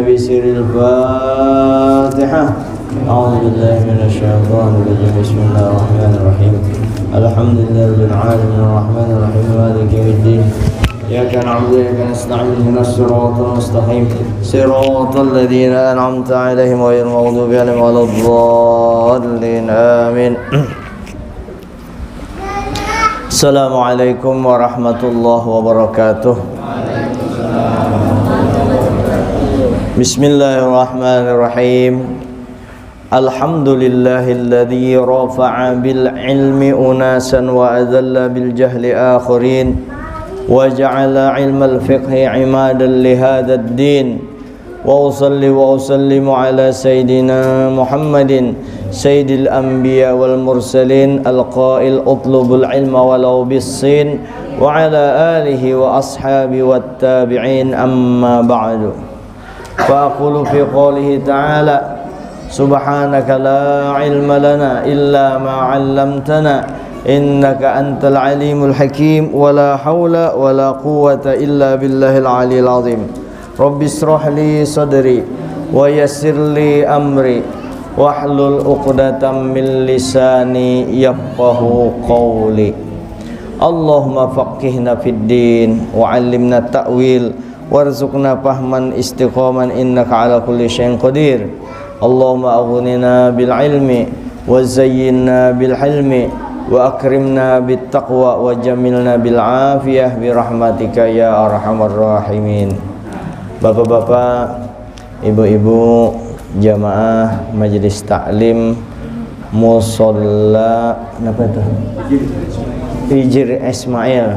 بسر الفاتحة. أعوذ بالله من الشيطان الرجيم. بسم الله الرحمن الرحيم. الحمد لله رب العالمين الرحمن الرحيم مالك يوم الدين. إياك نعبد وإياك نستعين اهدنا الصراط المستقيم صراط الذين أنعمت عليهم غير المغضوب عليهم ولا الضالين آمين. Assalamualaikum warahmatullahi wabarakatuh. Bismillahirrahmanirrahim. Alhamdulillahilladzi rafa'a bil ilmi unasan wa adalla bil jahli akharin wa ja'ala ilmal fiqhi imadan li hadzal din. Wa usalli wa usallimu ala sayyidina Muhammadin sayyidil anbiya wal mursalin al-qail utlubul ilma walau bis-sin wa ala alihi wa ashabi wat tabi'in amma ba'du. Fa aqulu fi qoulihi ta'ala subhanaka la ilma lana illa ma 'allamtana innaka antal alimul hakim wa la haula wa la quwwata illa billahil aliyyil azim. Rabbi israh li sadri wa yassir li amri wahlul 'uqdatam min lisani yafqahu qawli. Allahumma faqihna fid din wa 'allimna ta'wil warzuqna fahman istiqaman innaka ala kulli syai'in qadir. Allahumma aghnina bil ilmi wa zayyinna bil hilmi wa akrimna bit taqwa wa jamilna bil afiyah bi rahmatika ya arhamar rahimin. Bapak-bapak, ibu-ibu, jamaah majelis taklim musalla apa itu? Hijr Ismail.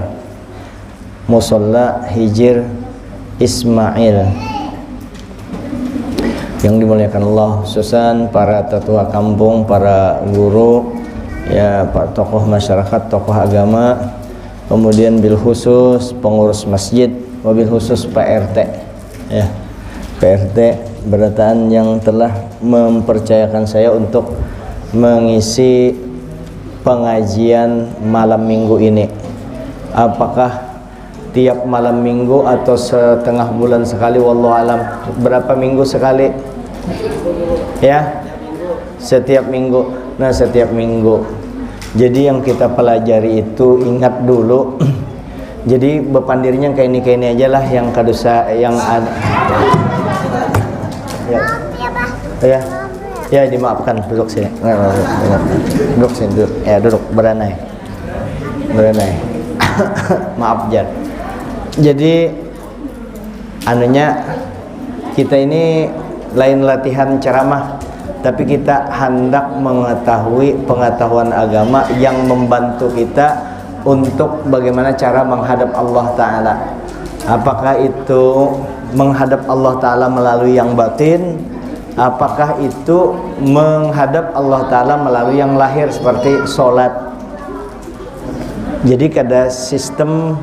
Musalla Hijr Ismail. Yang dimuliakan Allah, khususan para tetua kampung, para guru, ya, para tokoh masyarakat, tokoh agama, kemudian bil khusus pengurus masjid, wabil khusus Pak RT. Ya, PRT berataan yang telah mempercayakan saya untuk mengisi pengajian malam minggu ini. Apakah tiap malam minggu atau setengah bulan sekali, wallahu alam. Berapa minggu sekali? Ya, setiap minggu. Nah, setiap minggu. Jadi yang kita pelajari itu, ingat dulu. Jadi bepandirnya kayak ini aja lah, yang kadosa yang ada. Ya, ya, ya, dimaafkan. Duduk sini. Duduk sini, duduk. Ya, duduk, beranai. Maaf Jar. Jadi anunya, kita ini lain latihan ceramah, tapi kita hendak mengetahui pengetahuan agama yang membantu kita untuk bagaimana cara menghadap Allah Ta'ala. Apakah itu menghadap Allah Ta'ala melalui yang batin, apakah itu menghadap Allah Ta'ala melalui yang lahir seperti sholat. Jadi ada sistem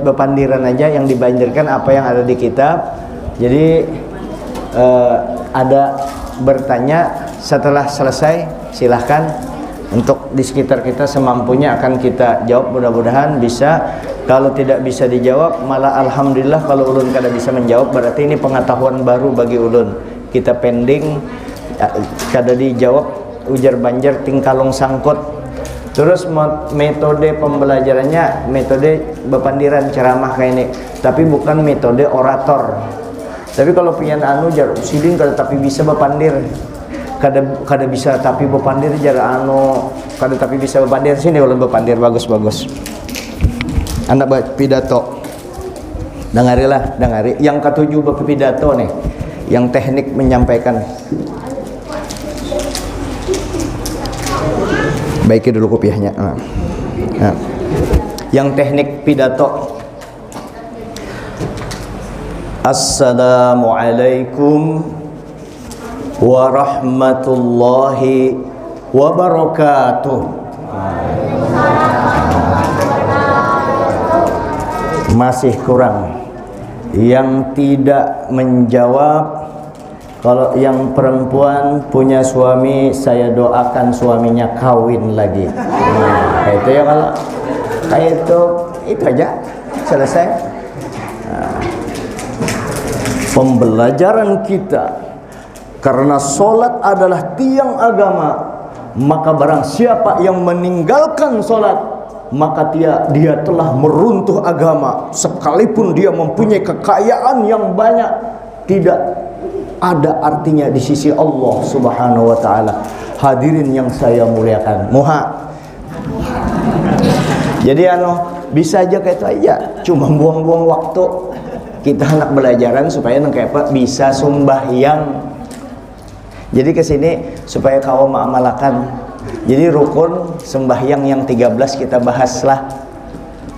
bepandiran aja yang dibandirkan apa yang ada di kitab. Jadi ada bertanya, setelah selesai silahkan. Untuk di sekitar kita semampunya akan kita jawab, mudah-mudahan bisa. Kalau tidak bisa dijawab, malah alhamdulillah kalau ulun kada bisa menjawab, berarti ini pengetahuan baru bagi ulun. Kita pending kada dijawab, ujar banjar tingkalong sangkut. Terus metode pembelajarannya metode bepandiran ceramah kayak ini, tapi bukan metode orator. Tapi kalau pian anu jar sidin kada tapi bisa bepandir. Kada bisa tapi bepandir jar anu, kada tapi bisa bepandir. Sini ulun bepandir bagus-bagus. Anak pidato. Dengarilah, dengari. Yang ketujuh berpidato nih, yang teknik menyampaikan. Baiki dulu kopiahnya. Nah. Yang teknik pidato. Assalamualaikum warahmatullahi wabarakatuh. Masih kurang. Yang tidak menjawab, kalau yang perempuan punya suami, saya doakan suaminya kawin lagi. Kayak itu ya, kalau kayak itu aja selesai. Nah, pembelajaran kita, karena solat adalah tiang agama, maka barang siapa yang meninggalkan solat, maka dia telah meruntuh agama. Sekalipun dia mempunyai kekayaan yang banyak, tidak ada artinya di sisi Allah Subhanahu wa taala. Hadirin yang saya muliakan, jadi bisa aja kayak itu aja, cuma buang-buang waktu. Kita anak belajaran supaya kayak apa bisa sembahyang. Jadi kesini supaya kau mengamalkan. Jadi rukun sembahyang yang 13 kita bahas lah.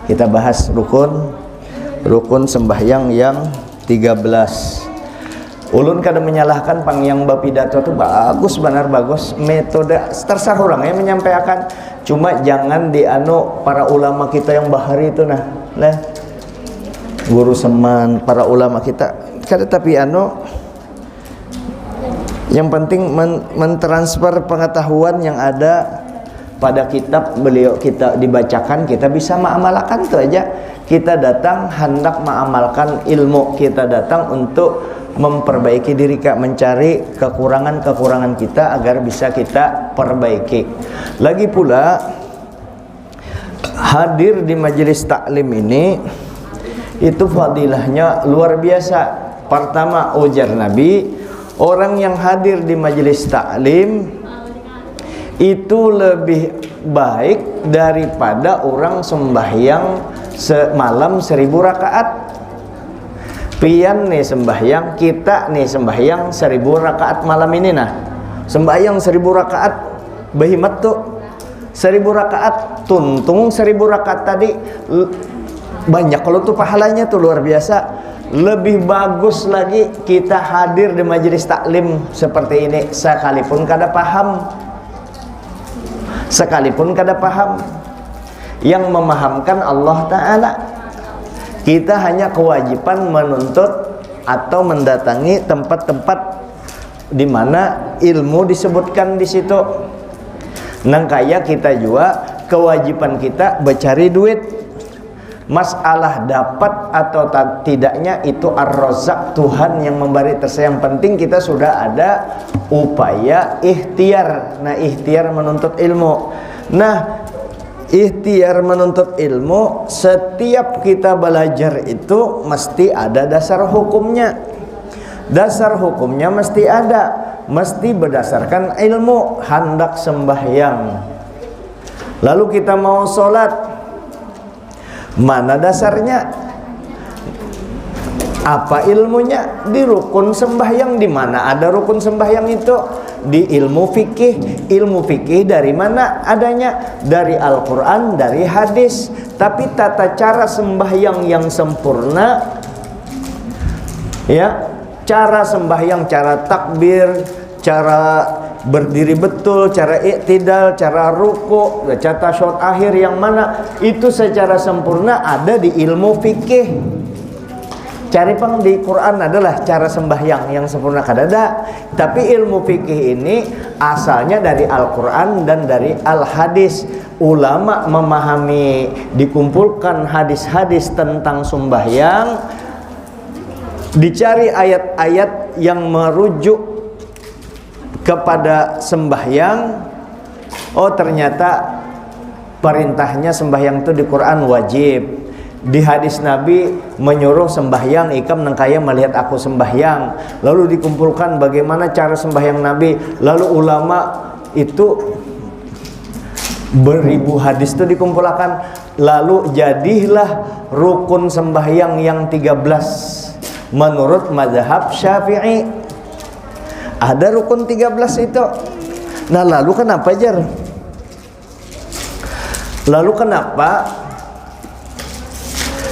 Kita bahas rukun sembahyang yang 13. Ulun kada menyalahkan pangyang bapidato itu bagus, benar bagus. Metode terserah orang ya menyampaikan. Cuma jangan para ulama kita yang bahari itu guru seman, para ulama kita kada, tapi yang penting mentransfer pengetahuan yang ada pada kitab beliau, kita dibacakan, kita bisa mengamalkan itu aja. Kita datang hendak mengamalkan ilmu, kita datang untuk memperbaiki diri, mencari kekurangan-kekurangan kita agar bisa kita perbaiki. Lagi pula hadir di majelis taklim ini itu fadilahnya luar biasa. Pertama, ujar Nabi, orang yang hadir di majelis taklim itu lebih baik daripada orang sembahyang semalam 1000 rakaat. Pian nih sembahyang, kita nih sembahyang 1000 rakaat malam ini sembahyang 1000 rakaat behimat tuh 1000 rakaat, tuntung 1000 rakaat tadi banyak kalau tuh pahalanya tuh luar biasa. Lebih bagus lagi kita hadir di majelis taklim seperti ini sekalipun kada paham. Yang memahamkan Allah Ta'ala. Kita hanya kewajiban menuntut atau mendatangi tempat-tempat di mana ilmu disebutkan di situ. Kaya kita juga kewajiban kita mencari duit. Masalah dapat atau tidaknya itu ar-Razzaq, Tuhan yang memberi. Yang penting kita sudah ada upaya ikhtiar. Ikhtiar menuntut ilmu. Ikhtiar menuntut ilmu, setiap kita belajar itu mesti ada dasar hukumnya. Dasar hukumnya mesti ada, mesti berdasarkan ilmu. Hendak sembahyang, lalu kita mau sholat, mana dasarnya? Apa ilmunya? Di rukun sembahyang. Di mana ada rukun sembahyang itu? Di ilmu fikih. Ilmu fikih dari mana adanya? Dari Al-Quran, dari hadis. Tapi tata cara sembahyang yang sempurna, ya, cara sembahyang, cara takbir, cara berdiri betul, cara iktidal, cara ruku, cara tasyahud akhir yang mana, itu secara sempurna ada di ilmu fikih. Cari di Quran adalah cara sembahyang yang sempurna kadada. Tapi ilmu fikih ini asalnya dari Al-Quran dan dari Al-Hadis. Ulama memahami, dikumpulkan hadis-hadis tentang sembahyang, dicari ayat-ayat yang merujuk kepada sembahyang. Oh, ternyata perintahnya sembahyang itu di Quran wajib. Di hadis Nabi menyuruh sembahyang, ikam nengkaya melihat aku sembahyang. Lalu dikumpulkan bagaimana cara sembahyang Nabi. Lalu ulama itu beribu hadis itu dikumpulkan. Lalu jadilah rukun sembahyang yang 13 menurut mazhab Syafi'i. Ada rukun 13 itu. Lalu kenapa Jar? Lalu kenapa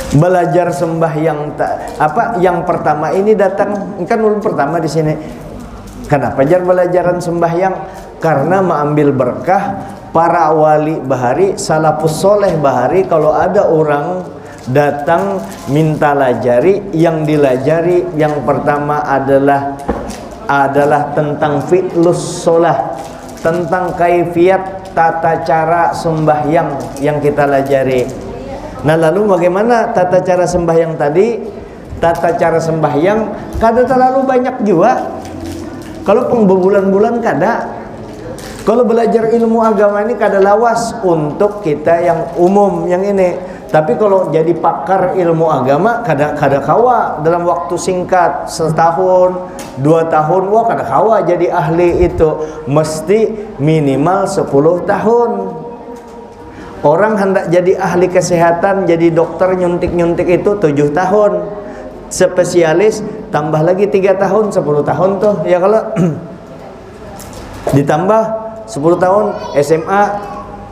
belajar sembahyang yang pertama ini datang kan ulun pertama di sini. Kenapa Jar belajaran sembahyang? Karena mengambil berkah para wali bahari, salafus soleh bahari. Kalau ada orang datang minta lajari, yang dilajari yang pertama adalah tentang fi'lus sholah, tentang kaifiat tata cara sembahyang yang kita lajari. Lalu bagaimana tata cara sembahyang tadi? tata cara sembahyang kada terlalu banyak juga. Kalau pengbulan-bulan kada. Kalau belajar ilmu agama ini kada lawas untuk kita yang umum yang ini. Tapi kalau jadi pakar ilmu agama kada kawa dalam waktu singkat, setahun, 2 tahun, wah kada kawa jadi ahli itu. Mesti minimal 10 tahun. Orang hendak jadi ahli kesehatan, jadi dokter nyuntik-nyuntik itu 7 tahun. Spesialis tambah lagi 3 tahun, 10 tahun tuh. Ya kalau ditambah 10 tahun, SMA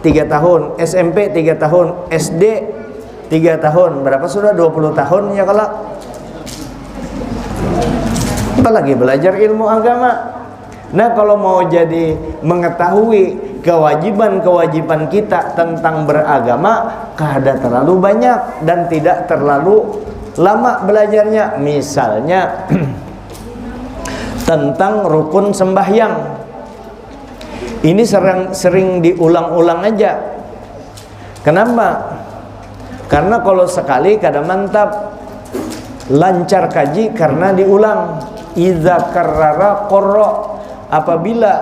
3 tahun, SMP 3 tahun, SD 3 tahun, berapa sudah 20 tahun ya kalau. Apalagi belajar ilmu agama. Nah kalau mau jadi mengetahui kewajiban-kewajiban kita tentang beragama, kada terlalu banyak dan tidak terlalu lama belajarnya. Misalnya tentang rukun sembahyang. Ini sering diulang-ulang aja. Kenapa? Karena kalau sekali kada mantap, lancar kaji karena diulang. Idza karrara qarra. Apabila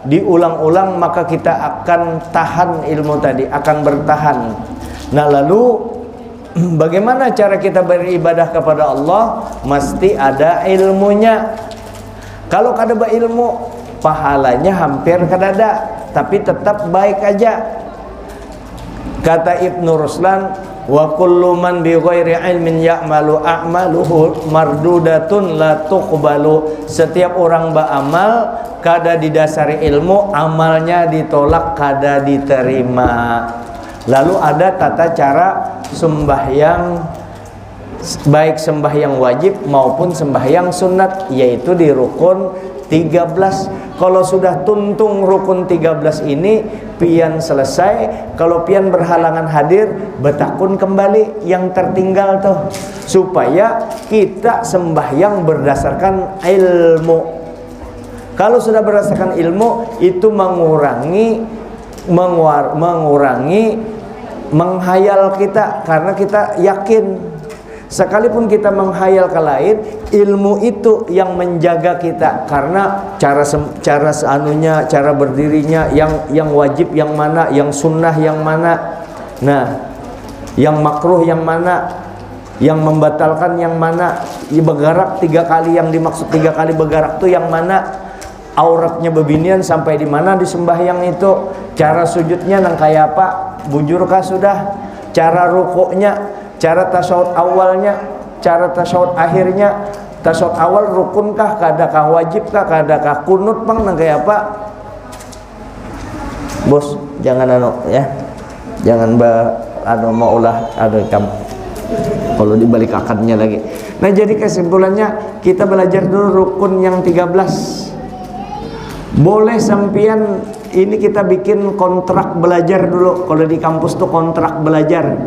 diulang-ulang maka kita akan tahan ilmu tadi, akan bertahan. Nah lalu bagaimana cara kita beribadah kepada Allah? Mesti ada ilmunya. Kalau kada berilmu, pahalanya hampir kada ada, tapi tetap baik aja. Kata Ibnu Ruslan, wa kullu man bi ghairi ilmin ya'malu a'maluhu mardudatun la tuqbalu. Setiap orang beramal kada didasari ilmu, amalnya ditolak, kada diterima. Lalu ada tata cara sembahyang, baik sembahyang wajib maupun sembahyang sunat, yaitu di rukun 13. Kalau sudah tuntung rukun 13 ini, pian selesai. Kalau pian berhalangan hadir, betakun kembali yang tertinggal tuh, supaya kita sembahyang berdasarkan ilmu. Kalau sudah berdasarkan ilmu, itu mengurangi menghayal kita, karena kita yakin. Sekalipun kita menghayal ke lain, ilmu itu yang menjaga kita, karena cara berdirinya, yang wajib yang mana, yang sunnah yang mana, nah, yang makruh yang mana, yang membatalkan yang mana, bergerak 3 kali, yang dimaksud 3 kali bergerak itu yang mana, auratnya bebinian sampai di mana di sembahyang itu, cara sujudnya nang kayak apa, bujurkah sudah, cara rukuknya, cara tasyahud awalnya, cara tasyahud akhirnya. Tasyahud awal rukunkah, kadakah wajibkah, kadakah kunut bang, nang kayak apa? Bos, jangan ya. Jangan mau ulah kamu. Kalau dibalik akadnya lagi. Nah, jadi kesimpulannya kita belajar dulu rukun yang 13. Boleh sampian ini kita bikin kontrak belajar dulu. Kalau di kampus tuh kontrak belajar.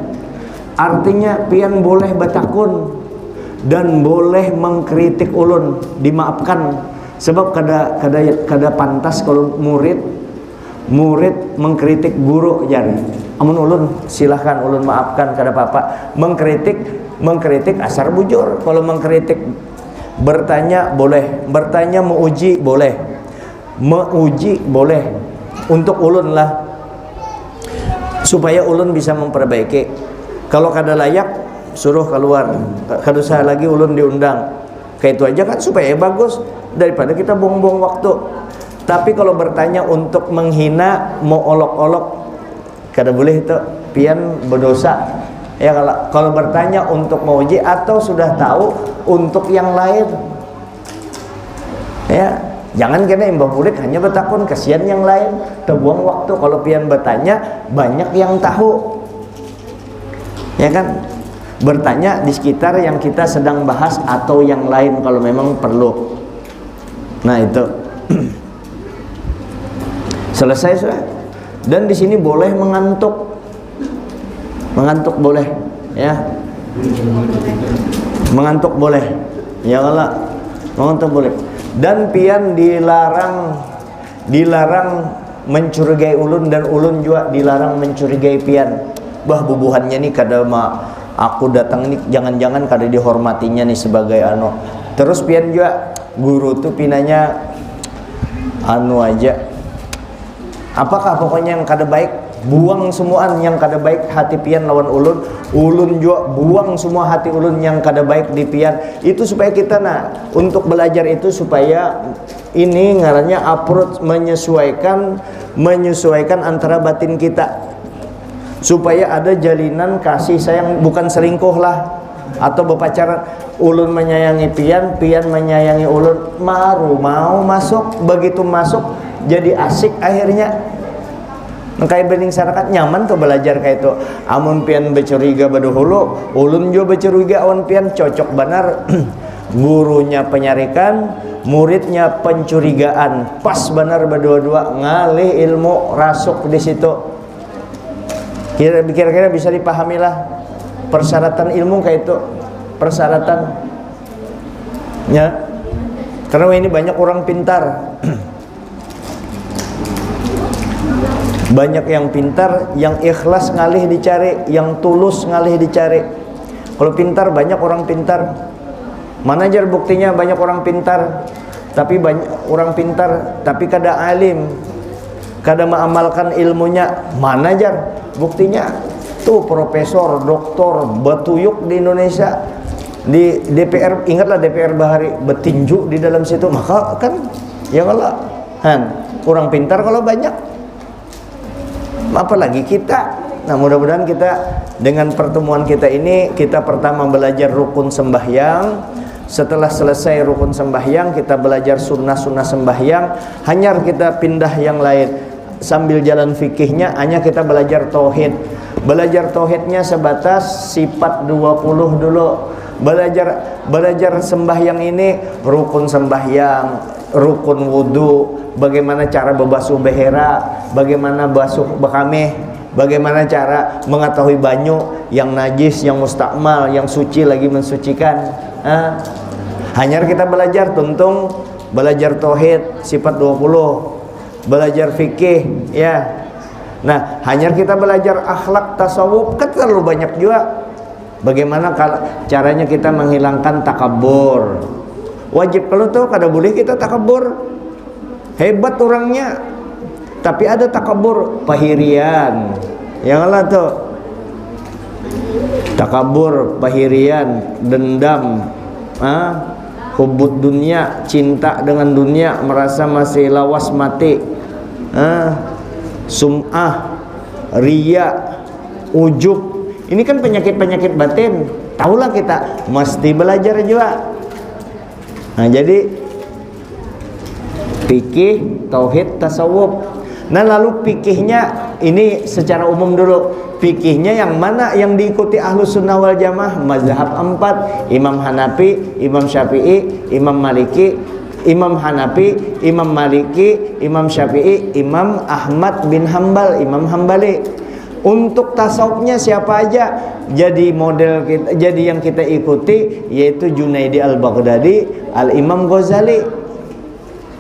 Artinya pian boleh batakun dan boleh mengkritik ulun, dimaafkan. Sebab kada pantas kalau murid mengkritik guru jari. Amun ulun silahkan ulun maafkan, kada apa-apa. Mengkritik asar bujur. Kalau mengkritik bertanya boleh, bertanya menguji boleh. Menguji boleh untuk ulun lah, supaya ulun bisa memperbaiki. Kalau kada layak, suruh keluar. Kada usah lagi ulun diundang. Kayak itu aja kan supaya bagus, daripada kita buang-buang waktu. Tapi kalau bertanya untuk menghina, mau olok-olok, kada boleh itu, pian berdosa. Ya kalau bertanya untuk menguji atau sudah tahu untuk yang lain. Ya, jangan kena imbah bulik hanya bertakun, kasihan yang lain, terbuang waktu. Kalau pian bertanya, banyak yang tahu. Ya kan, bertanya di sekitar yang kita sedang bahas atau yang lain kalau memang perlu. Nah itu selesai sudah. Dan di sini boleh mengantuk boleh, ya. Mengantuk boleh, ya kalau mengantuk boleh. Dan pian dilarang mencurigai ulun, dan ulun juga dilarang mencurigai pian. Bah bubuhannya nih kada aku datang ini jangan-jangan kada dihormatinya nih sebagai anu. Terus pian juga guru tuh pinanya anu aja, apakah pokoknya yang kada baik buang semuaan yang kada baik hati pian lawan ulun, ulun juga buang semua hati ulun yang kada baik di pian. Itu supaya kita untuk belajar itu supaya ini ngarannya approach menyesuaikan antara batin kita, supaya ada jalinan kasih sayang, bukan selingkuh lah atau berpacaran. Ulun menyayangi pian, pian menyayangi ulun, mau masuk, begitu masuk jadi asik akhirnya. Kayak bening sarakat nyaman tuh belajar kayak itu. Amun pian bercuriga baduhulu, ulun juga bercuriga awan pian cocok benar. Gurunya penyarikan, muridnya pencurigaan, pas benar berdua-dua, ngalih ilmu rasuk di situ. Kira-kira bisa dipahami lah persyaratan ilmu kayak itu, persyaratan ya. Karena ini banyak orang pintar. Banyak yang pintar, yang ikhlas ngalih dicari, yang tulus ngalih dicari. Kalau pintar, banyak orang pintar. Mana jar buktinya banyak orang pintar, tapi banyak orang pintar tapi kada alim, kada mengamalkan ilmunya. Mana jar buktinya? Tuh profesor, doktor batuyuk di Indonesia, di DPR, ingatlah DPR Bahari betinju di dalam situ. Maka kan ya kalau orang pintar kalau banyak, apalagi kita. Nah mudah-mudahan kita dengan pertemuan kita ini, kita pertama belajar rukun sembahyang. Setelah selesai rukun sembahyang, kita belajar sunnah-sunnah sembahyang. Hanya kita pindah yang lain. Sambil jalan fikihnya, hanya kita belajar tauhid. Belajar tauhidnya sebatas sifat 20 dulu. Belajar sembahyang ini, rukun sembahyang, rukun wudu, bagaimana cara berbasuh behera, bagaimana basuh bekameh, bagaimana cara mengetahui banyu yang najis, yang mustakmal, yang suci lagi mensucikan. Hanya kita belajar tuntung, belajar tauhid sifat 20, belajar fikih ya. Nah, hanya kita belajar akhlak tasawuf, kan terlalu banyak juga. Bagaimana caranya kita menghilangkan takabur. Wajib kalau tuh kada boleh kita takabur. Hebat orangnya, tapi ada takabur, pahirian. Yang lah tuh takabur, pahirian, dendam, hubud dunia, cinta dengan dunia, merasa masih lawas mati, sum'ah, riya, ujub. Ini kan penyakit-penyakit batin. Tahulah kita, mesti belajar juga. Nah jadi fikih, tauhid, tasawuf. Nah lalu fikihnya ini secara umum dulu. Fikihnya yang mana yang diikuti Ahlus Sunnah wal Jamaah? Mazhab 4, Imam Hanafi, Imam Syafi'i, Imam Maliki, Imam Hanafi, Imam Maliki, Imam Syafi'i, Imam Ahmad bin Hambal, Imam Hambali. Untuk tasawufnya siapa aja jadi model kita, jadi yang kita ikuti yaitu Junaidi al-Baghdadi, Al-Imam Ghazali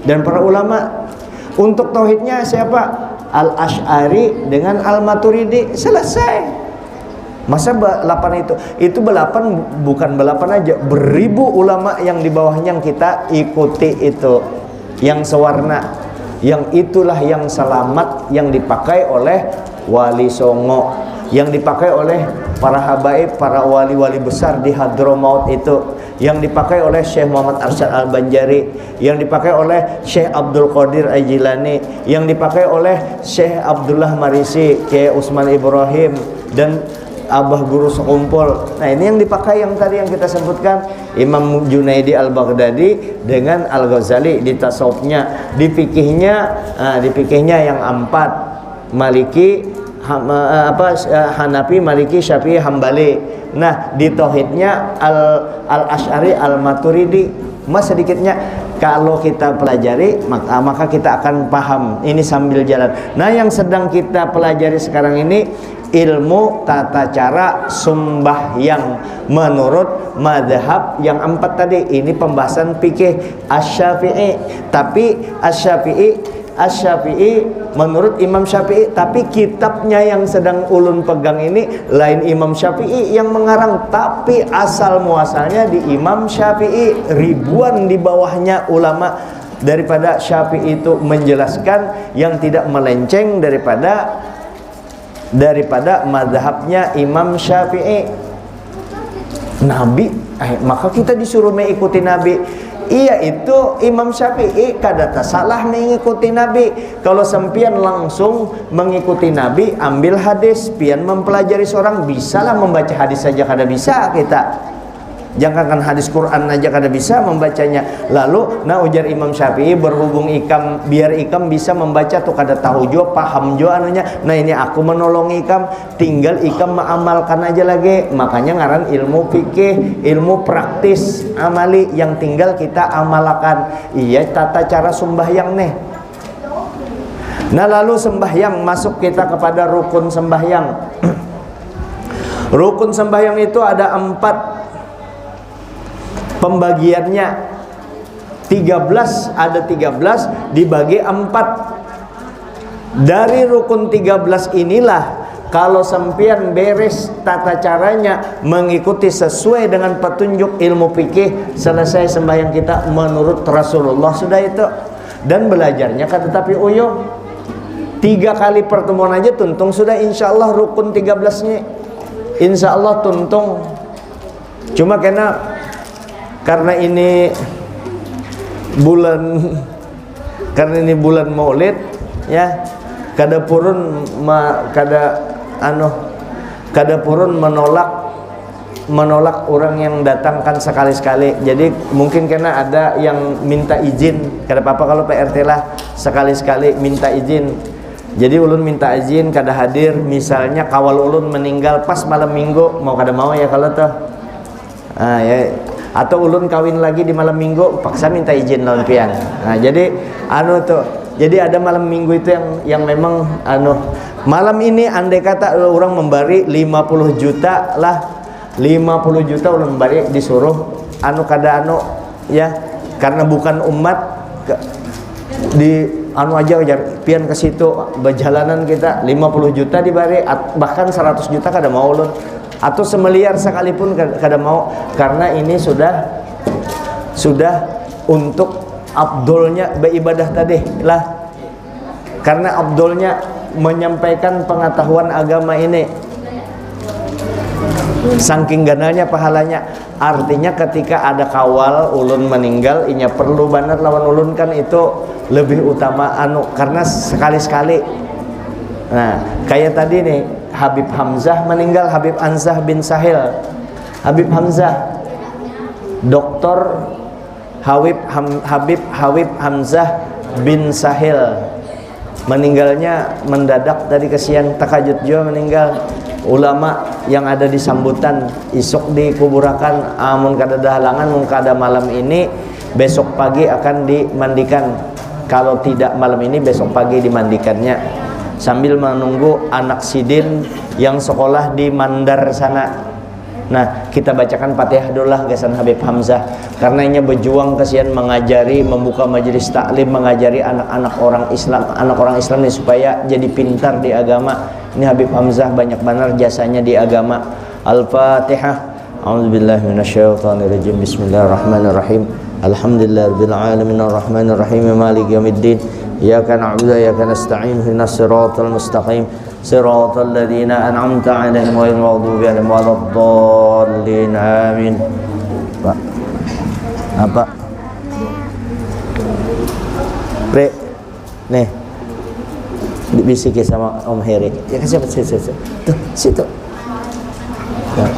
dan para ulama. Untuk tauhidnya siapa? Al-Asy'ari dengan Al-Maturidi. Selesai. Masa belapan itu belapan, bukan belapan aja, beribu ulama yang di bawahnya yang kita ikuti itu, yang sewarna, yang itulah yang selamat, yang dipakai oleh Wali Songo, yang dipakai oleh para habaib, para wali-wali besar di Hadramaut itu, yang dipakai oleh Syekh Muhammad Arsyad Al-Banjari, yang dipakai oleh Syekh Abdul Qadir Al-Jilani, yang dipakai oleh Syekh Abdullah Marisi, Kiai Usman Ibrahim, dan Abah Guru Sekumpul. Nah ini yang dipakai yang tadi yang kita sebutkan, Imam Junaidi Al-Baghdadi dengan Al-Ghazali di tasawufnya. Di fikihnya yang 4, Maliki, Hanafi, Maliki, Syafi'i, Hambali. Nah di tauhidnya Al-Asy'ari, Al-Maturidi. Mas sedikitnya kalau kita pelajari maka kita akan paham ini sambil jalan. Nah yang sedang kita pelajari sekarang ini ilmu tata cara sembahyang menurut mazhab yang 4 tadi. Ini pembahasan fikih Asy-Syafi'i. Tapi Asy-Syafi'i Asy-Syafi'i, menurut Imam Syafi'i, tapi kitabnya yang sedang ulun pegang ini lain Imam Syafi'i yang mengarang, tapi asal muasalnya di Imam Syafi'i. Ribuan di bawahnya ulama daripada Syafi'i itu menjelaskan yang tidak melenceng daripada mazhabnya Imam Syafi'i. Nabi, maka kita disuruh mengikuti Nabi. Iya, itu Imam Syafi'i kadata salah mengikuti Nabi. Kalau sempian langsung mengikuti Nabi, ambil hadis, pian mempelajari seorang, bisalah membaca hadis saja kada bisa kita. Jangankan hadis Quran aja kada bisa membacanya. Lalu ujar Imam Syafi'i, berhubung ikam, biar ikam bisa membaca tuh kada tahu jo, paham jo anunya. Nah ini aku menolong ikam, tinggal ikam mengamalkan aja lagi. Makanya ngaran ilmu fikih, ilmu praktis amali yang tinggal kita amalkan. Iya, tata cara sembahyang nih. Nah lalu sembahyang, masuk kita kepada rukun sembahyang. Rukun sembahyang itu ada 4 pembagiannya. 13, ada 13 dibagi 4. Dari rukun 13 inilah kalau sempian beres tata caranya mengikuti sesuai dengan petunjuk ilmu fikih, selesai sembahyang kita menurut Rasulullah sudah itu. Dan belajarnya kan tetapi uyuh 3 kali pertemuan aja tuntung sudah, insya Allah rukun 13-nya insya Allah tuntung. Cuma karena ini bulan Maulid ya, kada purun menolak orang yang datangkan sekali-sekali. Jadi mungkin karena ada yang minta izin, kada apa-apa kalau PRT lah sekali-sekali minta izin. Jadi ulun minta izin kada hadir, misalnya kawal ulun meninggal pas malam minggu, mau kada mau ya kalau tuh ya. Atau ulun kawin lagi di malam minggu, paksa minta izin lawan pian. Nah, jadi jadi ada malam minggu itu yang memang malam ini andai kata orang memberi 50 juta lah, 50 juta orang memberi disuruh ya, karena bukan umat aja pian ke situ berjalanan kita 50 juta diberi, bahkan 100 juta kada mau ulun. Atau semiliar sekalipun kada mau, karena ini sudah untuk abdolnya beribadah tadi lah, karena abdolnya menyampaikan pengetahuan agama ini saking ganalnya pahalanya. Artinya ketika ada kawal ulun meninggal, inya perlu banget lawan ulun kan itu lebih utama karena sekali-sekali. Nah kayak tadi nih Habib Hamzah meninggal, Habib Anzah bin Sahil. Habib Hamzah, Dr. Habib Hamzah bin Sahil meninggalnya mendadak tadi, kesian takajud juga meninggal. Ulama yang ada di sambutan isuk dikuburakan, amun kada ada halangan, mun kada malam ini besok pagi akan dimandikan. Kalau tidak malam ini besok pagi dimandikannya, sambil menunggu anak sidin yang sekolah di Mandar sana. Nah kita bacakan Fatihah dulu lah gasan Habib Hamzah, karena ia berjuang kesian mengajari, membuka majelis taklim, mengajari anak-anak orang Islam ini supaya jadi pintar di agama. Ini Habib Hamzah banyak benar jasanya di agama. Al-Fatihah. A'udzubillahi minasyaitonirrajim. Bismillahirrahmanirrahim. Alhamdulillahirabbil alamin arrahmanir rahim maliki yaumiddin. Iyyaka na'budu wa iyyaka nasta'in ihdinas siratal mustaqim siratal ladzina an'amta 'alaihim ghairil maghdubi 'alaihim waladdallin. Amin. Pak. Apa? Re. Nih. Dibisiki sama Om Heri. Ya kasih apa situ. Tuh, situ. Ya.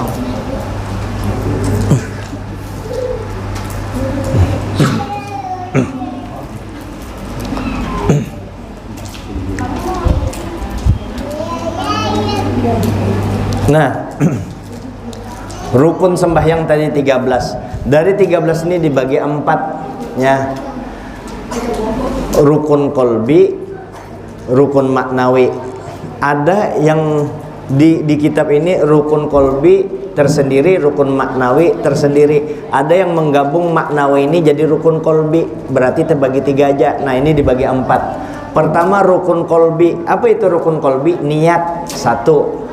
Nah, rukun sembahyang tadi 13. Dari 13 ini dibagi 4 ya. Rukun kolbi, rukun maknawi. Ada yang di kitab ini rukun kolbi tersendiri, rukun maknawi tersendiri. Ada yang menggabung maknawi ini jadi rukun kolbi, berarti terbagi 3 aja. Nah ini dibagi 4. Pertama rukun kolbi. Apa itu rukun kolbi? Niat, satu.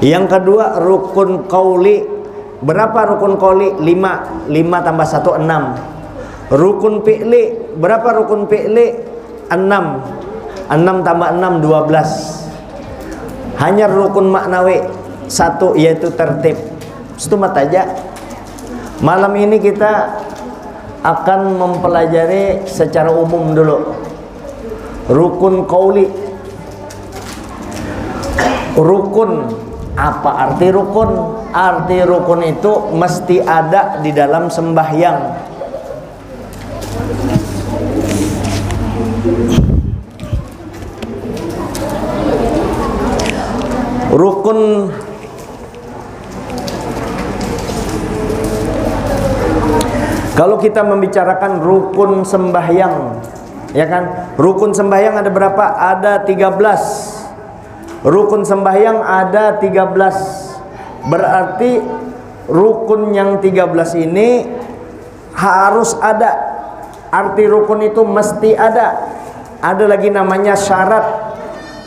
Yang kedua rukun qauli. Berapa rukun qauli? 5. 5 tambah 1 6. Rukun fi'li. Berapa rukun fi'li? 6. 6 tambah 6 12. Hanya rukun maknawi 1, yaitu tertib. Itu aja. Malam ini kita akan mempelajari secara umum dulu rukun qauli. Rukun, apa arti rukun? Arti rukun itu mesti ada di dalam sembahyang. Rukun kalau kita membicarakan rukun sembahyang, ya kan? Rukun sembahyang ada berapa? Ada 13. Rukun sembahyang ada 13. Berarti rukun yang 13 ini harus ada. Arti rukun itu mesti ada. Ada lagi namanya syarat.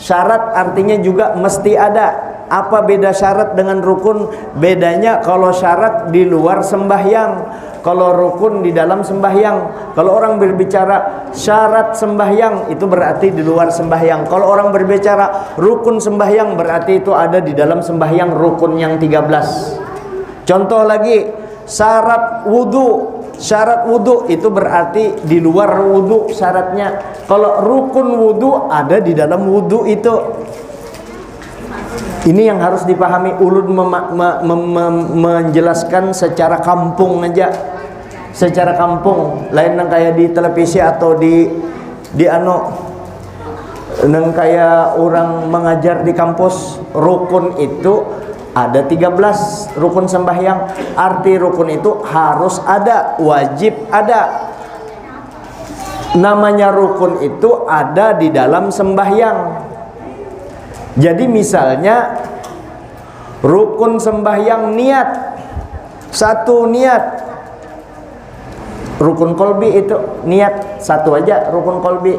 Syarat artinya juga mesti ada. Apa beda syarat dengan rukun? Bedanya kalau syarat di luar sembahyang, kalau rukun di dalam sembahyang. Kalau orang berbicara syarat sembahyang, itu berarti di luar sembahyang. Kalau orang berbicara rukun sembahyang, berarti itu ada di dalam sembahyang, rukun yang 13. Contoh lagi, syarat wudu. Syarat wudu itu berarti di luar wudu syaratnya. Kalau rukun wudu ada di dalam wudu itu. Ini yang harus dipahami. Ulun menjelaskan secara kampung aja, secara kampung, lain yang kayak di televisi atau di nang kayak orang mengajar di kampus. Rukun itu ada 13 rukun sembahyang. Arti rukun itu harus ada, wajib ada. Namanya rukun itu ada di dalam sembahyang. Jadi misalnya rukun sembahyang niat, satu niat. Rukun kolbi itu niat, satu aja rukun kolbi.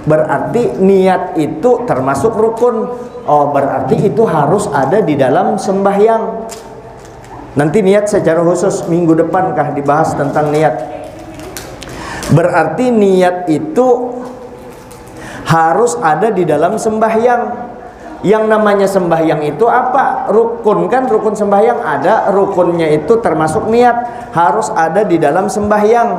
Berarti niat itu termasuk rukun. Oh, berarti itu harus ada di dalam sembahyang. Nanti niat secara khusus minggu depan kah dibahas tentang niat. Berarti niat itu harus ada di dalam sembahyang. Yang namanya sembahyang itu apa? Rukun kan, rukun sembahyang ada, rukunnya itu termasuk niat, harus ada di dalam sembahyang.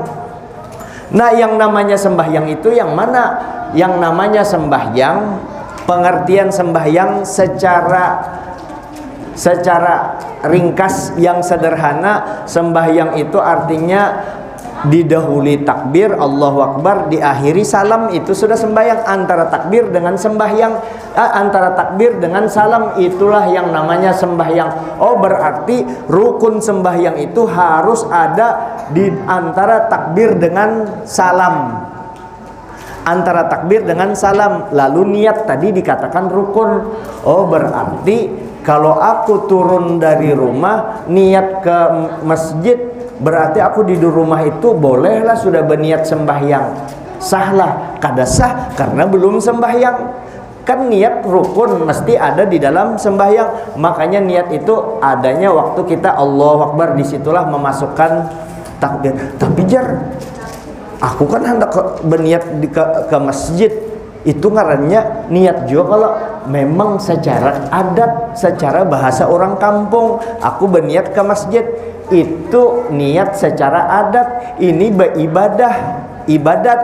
Nah, yang namanya sembahyang itu yang mana? Yang namanya sembahyang, pengertian sembahyang secara ringkas yang sederhana, sembahyang itu artinya didahului takbir Allahu Akbar, diakhiri salam, itu sudah sembahyang. Antara takbir dengan sembahyang, antara takbir dengan salam, itulah yang namanya sembahyang. Oh, berarti rukun sembahyang itu harus ada di antara takbir dengan salam. Antara takbir dengan salam. Lalu niat tadi dikatakan rukun. Oh, berarti kalau aku turun dari rumah niat ke masjid, berarti aku di rumah itu bolehlah sudah berniat sembahyang. Sahlah, kada sah karena belum sembahyang. Kan niat rukun mesti ada di dalam sembahyang. Makanya niat itu adanya waktu kita Allahu Akbar, disitulah memasukkan takbir. Tapi jar, aku kan hendak berniat ke masjid. Itu ngarannya niat juga kalau memang secara adat, secara bahasa orang kampung, aku berniat ke masjid. Itu niat secara adat, ini beribadah, ibadat.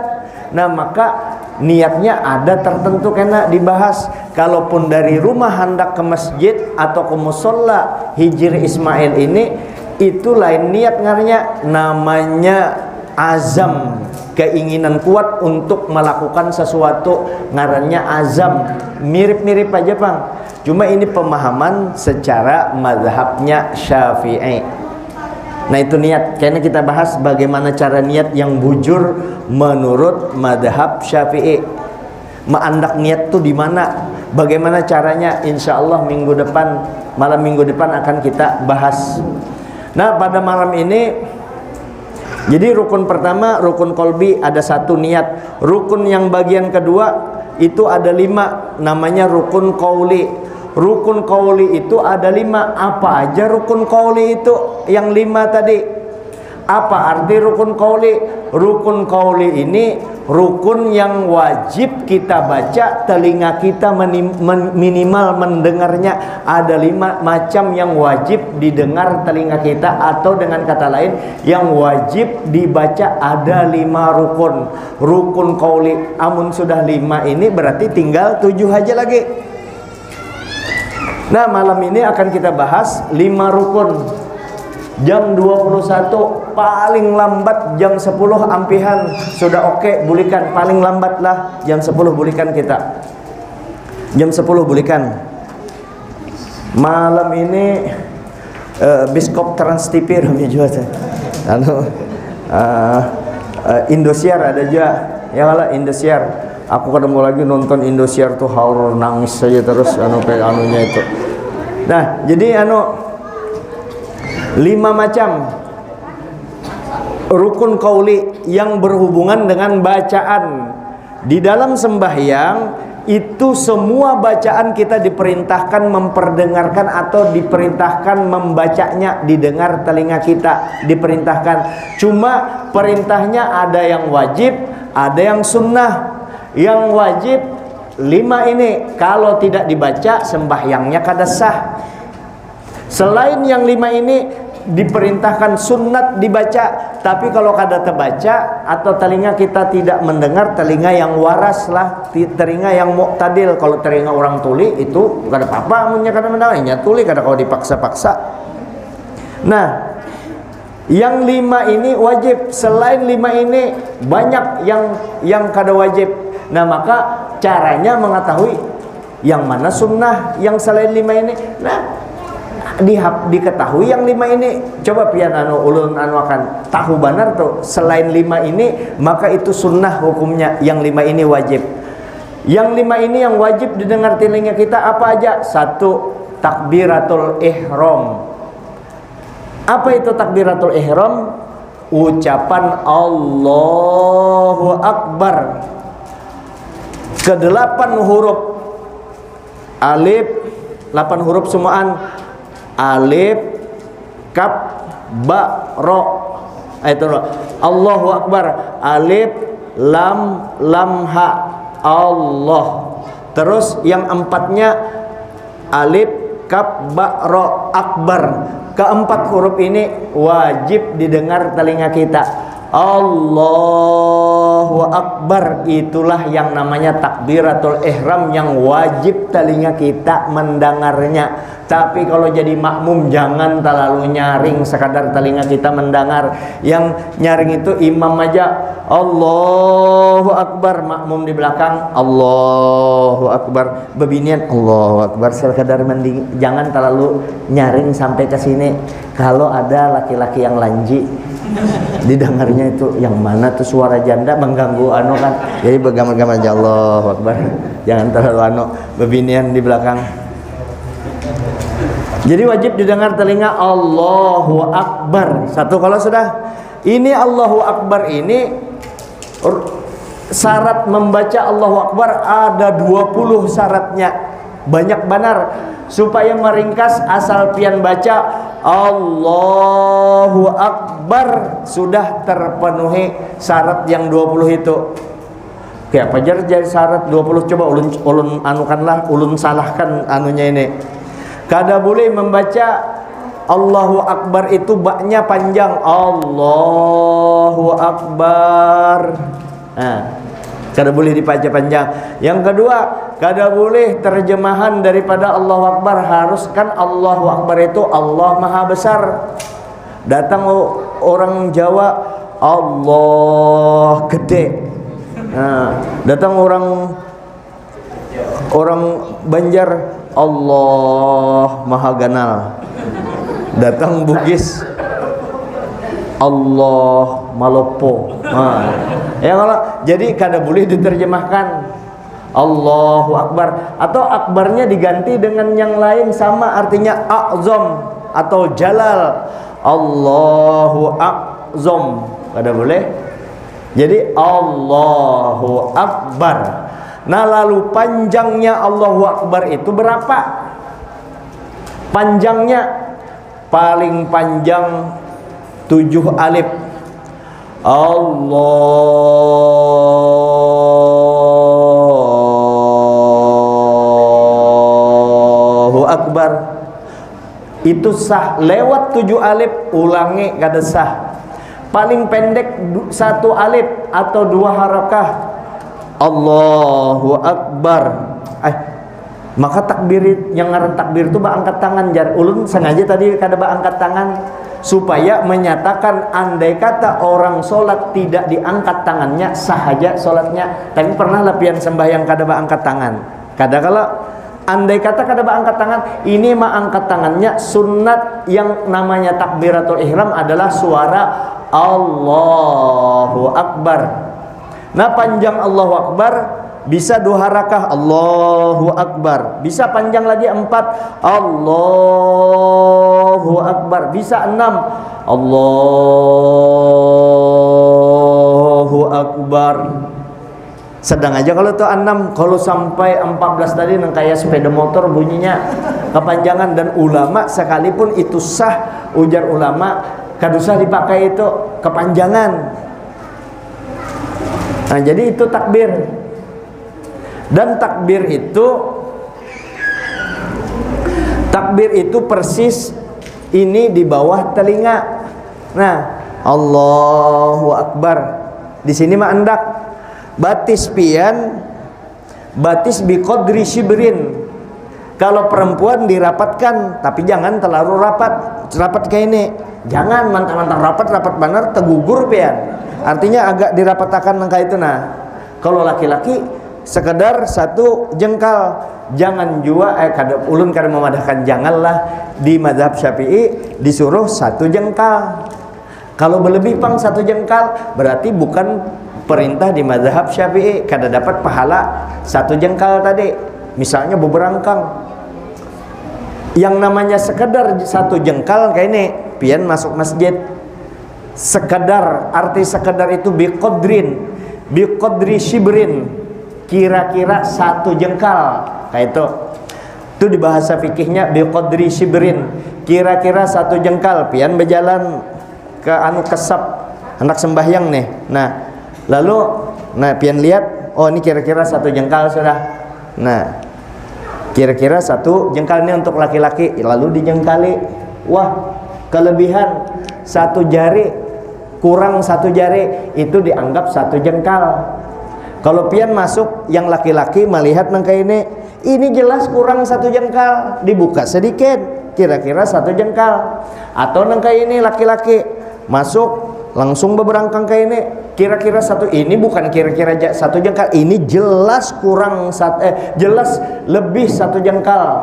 Nah, maka niatnya ada tertentu kena dibahas. Kalaupun dari rumah hendak ke masjid atau ke musola Hijri Ismail ini, itu lain niat ngarnya, namanya azam, keinginan kuat untuk melakukan sesuatu, ngarannya azam. Mirip-mirip aja, Bang. Cuma ini pemahaman secara mazhabnya Syafi'i. Nah, itu niat. Karena kita bahas bagaimana cara niat yang bujur menurut madhab Syafi'i. Maandak niat tuh di mana? Bagaimana caranya? Insya Allah minggu depan, malam minggu depan akan kita bahas. Nah, pada malam ini Jadi rukun pertama, rukun kolbi, ada 1 niat. Rukun yang bagian kedua itu ada 5, namanya rukun qauli. Rukun qauli itu ada 5. Apa aja rukun qauli itu? Yang 5 tadi. Apa arti rukun qauli? Rukun qauli ini rukun yang wajib kita baca, telinga kita minimal mendengarnya. Ada 5 macam yang wajib didengar telinga kita, atau dengan kata lain yang wajib dibaca ada 5 rukun. Rukun qauli. Amun sudah 5 ini berarti tinggal 7 aja lagi. Nah, malam ini akan kita bahas 5 rukun. Jam 21, paling lambat jam 10 ampihan sudah oke, bulikan. Paling lambat lah jam 10 bulikan kita. Jam 10 bulikan. Malam ini Biskop Trans TV ramai juga. Indosiar ada juga. Ya lah, Indosiar. Aku ketemu lagi nonton Indosiar tuh horor, nangis saja terus kayak anunya itu. Nah, jadi 5 macam rukun qauli yang berhubungan dengan bacaan. Di dalam sembahyang itu semua bacaan kita diperintahkan memperdengarkan atau diperintahkan membacanya, didengar telinga kita, diperintahkan. Cuma perintahnya ada yang wajib, ada yang sunnah. Yang wajib 5 ini, kalau tidak dibaca sembahyangnya kada sah. Selain yang 5 ini diperintahkan sunat dibaca, tapi kalau kada terbaca atau telinga kita tidak mendengar, telinga yang waras lah, telinga yang muqtadil. Kalau telinga orang tuli itu kada apa-apa, amunnya kada mendengarnya tuli, kada kalau dipaksa-paksa. Nah, yang 5 ini wajib. Selain 5 ini banyak yang kada wajib. Nah, maka caranya mengetahui yang mana sunnah, yang selain 5 ini. Nah, diketahui yang 5 ini, coba pian ulun akan tahu benar tuh, selain 5 ini maka itu sunnah hukumnya, yang 5 ini wajib. Yang 5 ini yang wajib didengar telinga kita apa aja? 1, takbiratul ihram. Apa itu takbiratul ihram? Ucapan Allahu Akbar ke-8 huruf. Alif, 8 huruf semuaan. Alif, kaf, ba, ro. Itu Allahu Akbar. Alif, lam, ha. Allah. Terus yang 4-nya alif, kaf, ba, ro, akbar. Ke-4 huruf ini wajib didengar telinga kita. Allahu Akbar, itulah yang namanya takbiratul ihram yang wajib telinga kita mendengarnya. Tapi kalau jadi makmum jangan terlalu nyaring sekadar telinga kita mendengar. Yang nyaring itu imam aja, Allahu Akbar, makmum di belakang Allahu Akbar, bebinian Allahu Akbar, sekadar mending. Jangan terlalu nyaring sampai ke sini. Kalau ada laki-laki yang lanji didengarnya itu yang mana tuh suara janda mengganggu kan. Jadi bergambar-gambar aja Allahu Akbar. Jangan terlalu bebinian di belakang. Jadi wajib didengar telinga Allahu Akbar. 1. Kalau sudah ini Allahu Akbar ini, syarat membaca Allahu Akbar ada 20 syaratnya. Banyak benar. Supaya meringkas, asal pian baca Allahu Akbar sudah terpenuhi syarat yang 20 itu. Kayak apa jadi syarat 20? Coba ulun anukanlah, ulun salahkan anunya ini. Kada boleh membaca Allahu Akbar itu baknya panjang. Allahu Akbar. Nah, kada boleh dibaca panjang. Yang kedua, kada boleh terjemahan daripada Allahu Akbar. Harus kan Allahu Akbar itu Allah Maha Besar. Datang orang Jawa Allah gede. Nah, datang orang Banjar Allah Maha Ganal. Datang Bugis Allah Malopo. Nah, ya kalau jadi kada boleh diterjemahkan Allahu Akbar, atau akbarnya diganti dengan yang lain sama artinya a'zam atau jalal. Allahu a'zam. kada boleh. Jadi Allahu Akbar. Nah, lalu panjangnya Allahu Akbar itu berapa? Panjangnya paling panjang 7 alif. Allahu Akbar. Itu sah. Lewat 7 alif ulangi kada sah. Paling pendek 1 alif atau 2 harakah. Allahu Akbar. Maka takbir yang ngaran takbir itu angkat tangan. Jar ulun sengaja tadi kada angkat tangan supaya menyatakan andai kata orang sholat tidak diangkat tangannya sah aja sholatnya. Tapi pernah latihan sembahyang kada angkat tangan. Kada kalau andai kata kada angkat tangan, ini mah angkat tangannya sunat. Yang namanya takbiratul ihram adalah suara Allahu Akbar. Nah, panjang Allahu Akbar bisa 2 harakah Allahu Akbar, bisa panjang lagi 4 Allahu Akbar, bisa 6 Allahu Akbar. Sedang aja kalau tuh 6, kalau sampai 14 tadi nang kayak sepeda motor bunyinya kepanjangan. Dan ulama sekalipun itu sah, ujar ulama kada usah dipakai itu kepanjangan. Nah, jadi itu takbir. Dan takbir itu persis ini di bawah telinga. Nah, Allahu Akbar. Di sini mah andak. Batis pian, batis biqadri shibrin. Kalau perempuan dirapatkan, tapi jangan terlalu rapat. Rapat kayak ini. Jangan mantap-mantap rapat benar tegugur pian. Artinya agak dirapatakan kayak itu. Nah, kalau laki-laki sekedar 1 jengkal. Jangan juga ulun kada memadahkan, janganlah. Di mazhab Syafi'i disuruh 1 jengkal. Kalau berlebih pang 1 jengkal berarti bukan perintah di mazhab Syafi'i, kada dapat pahala 1 jengkal tadi. Misalnya beberangkang. Yang namanya sekedar 1 jengkal kayak ini, pian masuk masjid. Sekedar, arti sekedar itu biqadri shibrin, kira-kira 1 jengkal kayak itu. Itu di bahasa fikihnya biqadri shibrin, kira-kira 1 jengkal. Pian berjalan ke kesap anak sembahyang nih. Nah, lalu pian lihat, oh ini kira-kira 1 jengkal sudah. Nah, kira-kira 1 jengkal ini untuk laki-laki, lalu dijengkali. Wah, kelebihan 1 jari kurang 1 jari itu dianggap 1 jengkal. Kalau pian masuk yang laki-laki melihat nangka ini jelas kurang 1 jengkal, dibuka sedikit, kira-kira 1 jengkal. Atau nangka ini laki-laki masuk langsung beberangkang kayak ini, kira-kira 1, ini bukan kira-kira 1 jengkal, ini jelas kurang jelas lebih 1 jengkal.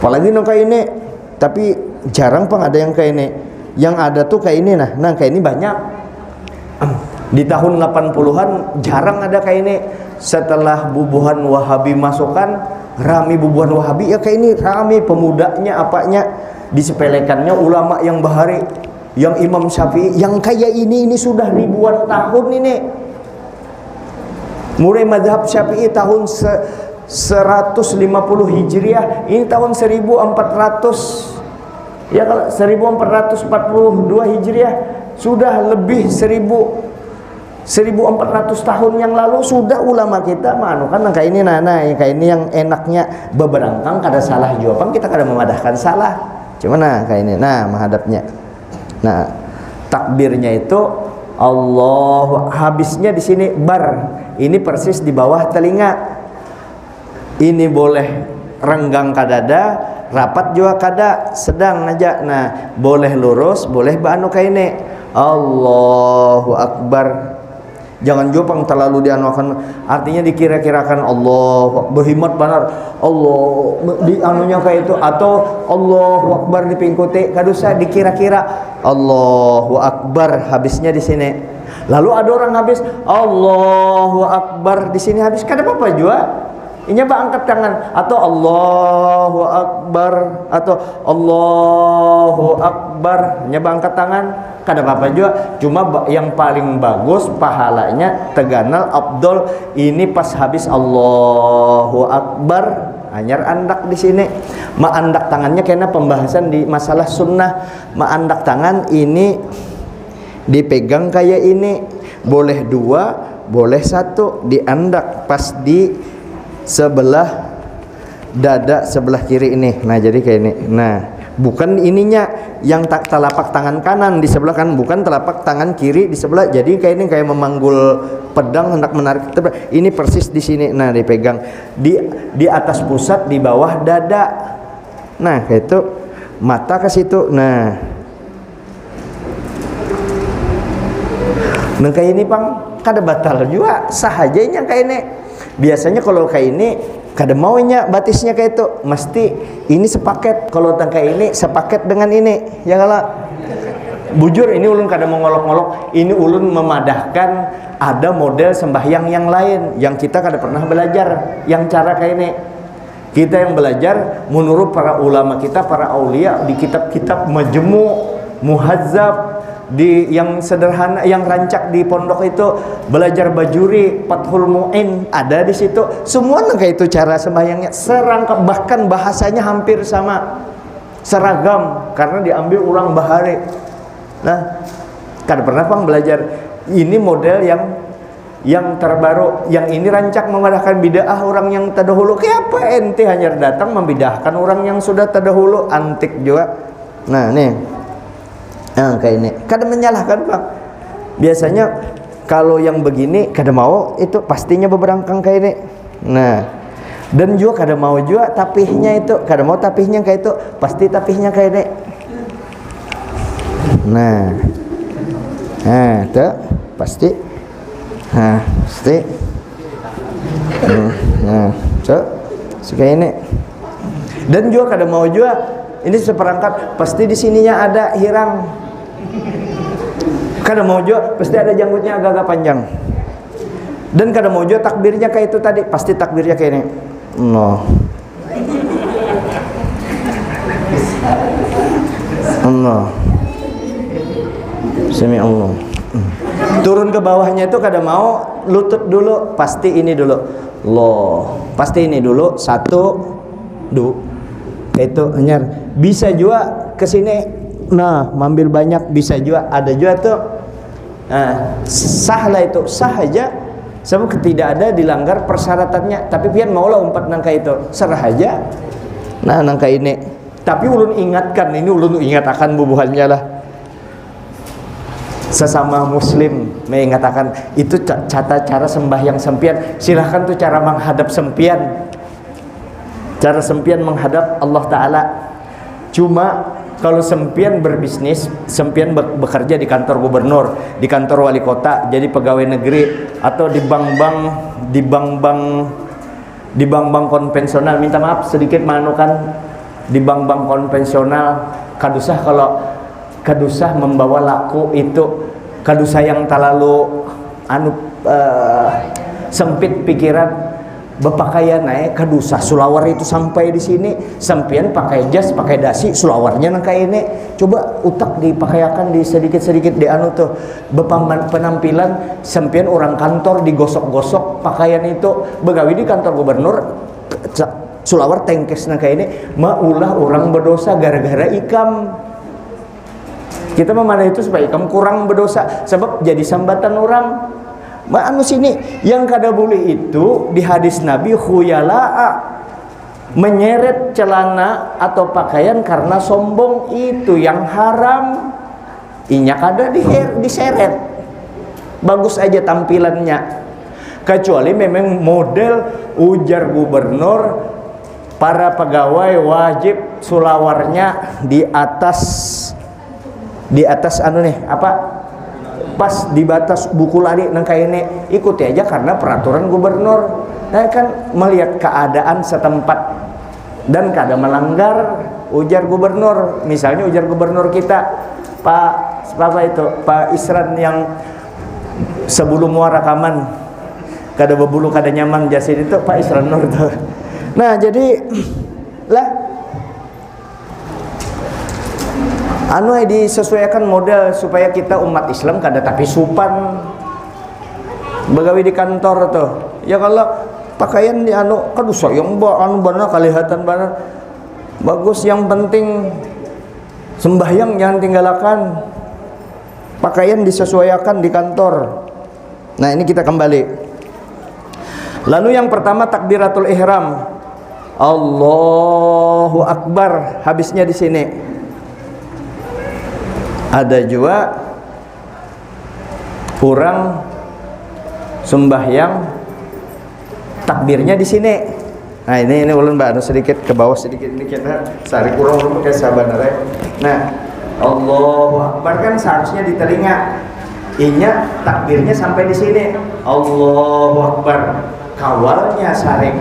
Apalagi nangka ini, tapi jarang pang ada yang kayak ini. Yang ada tuh kayak ini, nah kayak ini banyak. Di tahun 80-an jarang ada kayak ini. Setelah bubuhan Wahabi masukkan, rame bubuhan Wahabi, ya kayak ini rame, pemudanya apanya disepelekannya ulama yang bahari, yang Imam Syafi'i, yang kayak ini sudah ribuan tahun ini. Mulai mazhab Syafi'i tahun 150 Hijriah, ini tahun 1400. Ya, kalau 1442 Hijriah sudah lebih 1400 tahun yang lalu sudah ulama kita manukan kayak ini. Kayak ini yang enaknya beberangkang kada salah jawaban, kita kada memadahkan salah. Cuma kayak ini. Menghadapnya. Takbirnya itu Allah, habisnya di sini bar. Ini persis di bawah telinga. Ini boleh renggang kadada, rapat juga kada, sedang aja. Boleh lurus, boleh banu kayak ini. Allahu Akbar. Jangan jopang terlalu dianuakan, artinya dikira-kirakan Allah berhimmat benar. Allah di anunya kayak itu, atau Allahu Akbar dipingkuti, kada usah dikira-kira. Allahu Akbar habisnya di sini. Lalu ada orang habis Allahu Akbar di sini habis, kada apa-apa juga. Nyoba angkat tangan atau Allahu Akbar atau Allahu Akbar. Nyoba angkat tangan. Kada apa-apa juga. Cuma yang paling bagus pahalanya teganal Abdul ini pas habis Allahu Akbar. Anyar andak di sini. Ma andak tangannya karena pembahasan di masalah sunnah. Ma andak tangan ini dipegang kayak ini. Boleh dua, boleh satu. Diandak pas di sebelah dada sebelah kiri ini. Nah jadi kayak ini. Nah bukan ininya yang telapak tangan kanan di sebelah kan, bukan telapak tangan kiri di sebelah. Jadi kayak ini kayak memanggul pedang hendak menarik. Ini persis di sini. Nah dipegang di atas pusat, di bawah dada. Nah kayak itu mata ke situ. Nah kayak ini Pang kada batal juga sahajanya kayak ini. Biasanya kalau kayak ini kada maunya batisnya kayak itu, mesti ini sepaket. Kalau kayak ini sepaket dengan ini, ya kalah. Bujur ini ulun kada mau ngolok-ngolok, ini ulun memadahkan ada model sembahyang yang lain yang kita kada pernah belajar, yang cara kayak ini. Kita yang belajar menurut para ulama kita, para aulia di kitab-kitab majmu', muhazzab, di yang sederhana, yang rancak di pondok itu, belajar bajuri, Fathul Mu'in ada di situ. Semua kayak itu cara sembahyangnya serangkap, bahkan bahasanya hampir sama, seragam karena diambil ulang bahari. Nah, kan pernah Pang belajar ini model yang terbaru, yang ini rancak memadahkan bid'ah orang yang terdahulu. Kayak apa ente hanya datang membidahkan orang yang sudah terdahulu, antik juga. Nah, nih. Nah, kayak ini. Kadang menyalahkan Pak. Biasanya kalau yang begini kada mau, itu pastinya beberangkang kayak ini. Nah, dan juga kada mau juga tapihnya itu, kada mau tapihnya kayak itu, pasti tapihnya kayak ini. Nah, itu pasti. Nah, pasti. Nah, kayak ini. Dan juga kada mau juga ini seperangkat, pasti di sininya ada hirang. Kada mau juga pasti ada janggutnya agak-agak panjang. Dan kada mau juga takbirnya kayak itu tadi, pasti takbirnya kayak ini. Allah. Allah. Sami Allah. Turun ke bawahnya itu kada mau lutut dulu, pasti ini dulu. Loh, pasti ini dulu, satu, dua. Itu hanya bisa juga ke sini. Nah, ambil banyak bisa juga, ada juga tuh. Nah, sah lah itu, sah aja. Sebab tidak ada dilanggar persyaratannya. Tapi pian maulah umpat nangka itu, serah aja. Nah, nangka ini. Tapi ulun ingatkan, ini ulun ingat akan bubuhannya lah. Sesama muslim mengatakan itu cara sembahyang sempian. Silahkan tuh cara menghadap sempian. Cara sempian menghadap Allah Ta'ala. Cuma kalau sempian berbisnis, sempian bekerja di kantor gubernur, di kantor wali kota, jadi pegawai negeri, atau di bank-bank konvensional, minta maaf sedikit manukan, di bank-bank konvensional, kadusah kalau kadusah membawa laku itu, kadusah yang terlalu sempit pikiran, berpakaian naik kadusah sulawar itu sampai di sini, sempian pakai jas, pakai dasi, sulawarnya kayak ini. Coba utak dipakaiakan di sedikit-sedikit di anu tuh, penampilan sempian orang kantor digosok-gosok pakaian itu, begawi di kantor gubernur sulawar tengkes kayak ini, maulah orang berdosa gara-gara ikam. Kita memanah itu supaya ikam kurang berdosa, sebab jadi sambatan orang. Anu sini yang kada boleh itu di hadis Nabi khuyala'a, menyeret celana atau pakaian karena sombong, itu yang haram. Inya kada diseret, bagus aja tampilannya, kecuali memang model ujar gubernur, para pegawai wajib sulawarnya di atas anu nih apa, pas di batas buku lari nangka ini, ikuti aja karena peraturan gubernur. Nah kan melihat keadaan setempat dan kada melanggar ujar gubernur. Misalnya ujar gubernur kita Pak Isran yang sebelum rekaman kada berbulu kada nyaman jasin itu Pak Isran Nur tuh. Nah jadi lah disesuaikan model supaya kita umat Islam kada tapi supan begawi di kantor tuh. Ya kalau pakaian di kan sayang bana kelihatan bana bagus, yang penting sembahyang jangan tinggalkan, pakaian disesuaikan di kantor. Nah ini kita kembali. Lalu yang pertama takbiratul ihram, Allahu Akbar, habisnya di sini. Ada juga kurang sembahyang takbirnya di sini. Nah ini ulun mbak sedikit ke bawah sedikit, ini kita sari kurang pakai sabanare. Nah Allahu Akbar kan seharusnya di telinga, inya takbirnya sampai di sini. Allahu Akbar, kawalnya saring.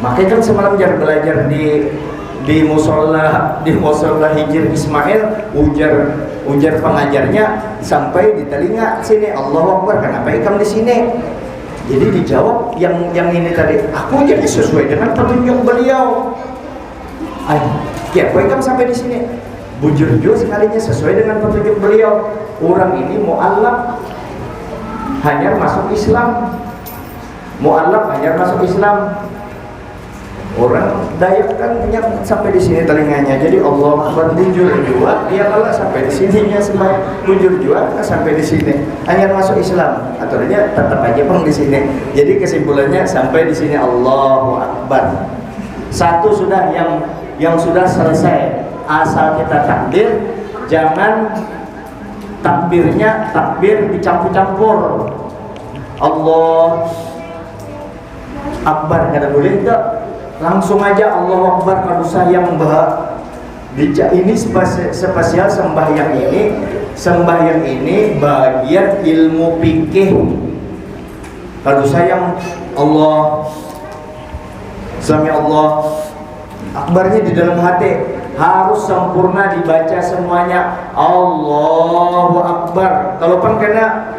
Makanya kan semalam belajar di musola Hijir Ismail, ujar pengajarnya sampai di telinga sini Allahu Akbar, kenapa ikam di sini? Jadi dijawab yang ini tadi, aku jadi sesuai dengan petunjuk beliau. Ya, kau ikam sampai di sini. Bujur juga sekalinya sesuai dengan petunjuk beliau. Orang ini mu'allaf hanya masuk Islam. Mu'allaf hanya masuk Islam. Orang Dayak kan punya sampai di sini telinganya. Jadi Allah bujur juga, dia kalau sampai di sininya semua bujur juga sampai di sini. Hanya masuk Islam. Aturannya tetap aja peng di sini. Jadi kesimpulannya sampai di sini Allahu Akbar. Satu sudah yang sudah selesai. Asal kita takbir, jangan takbirnya takbir dicampur-campur. Allah Akbar kada boleh tak? Langsung aja Allahu Akbar kalau sayang bah. Ini spesial sembahyang ini bagian ilmu fikih. Kalau sayang Allah Sami Allah Akbarnya di dalam hati harus sempurna dibaca semuanya Allahu Akbar. Kalau pan kena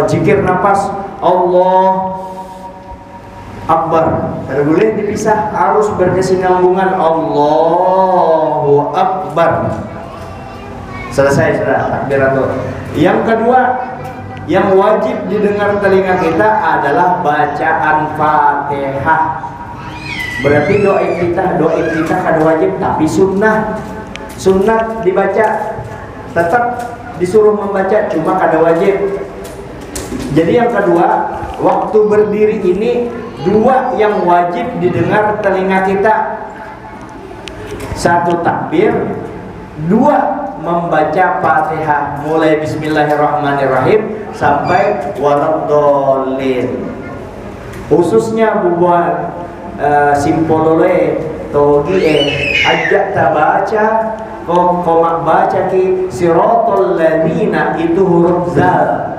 zikir nafas Allah Akbar, tidak boleh dipisah, harus berkesinambungan Allahu Akbar. Selesai sudah takbiratul. Yang kedua, yang wajib didengar telinga kita adalah bacaan Fatihah. Berarti doa kita kada wajib tapi sunnah dibaca, tetap disuruh membaca cuma kada wajib. Jadi yang kedua, waktu berdiri ini dua yang wajib didengar telinga kita. Satu takbir, dua membaca Fatihah mulai Bismillahirrahmanirrahim sampai waladhdallin. Khususnya buat simpolole togi ajak tabaca komak baca ki siratal ladzina, itu huruf zal.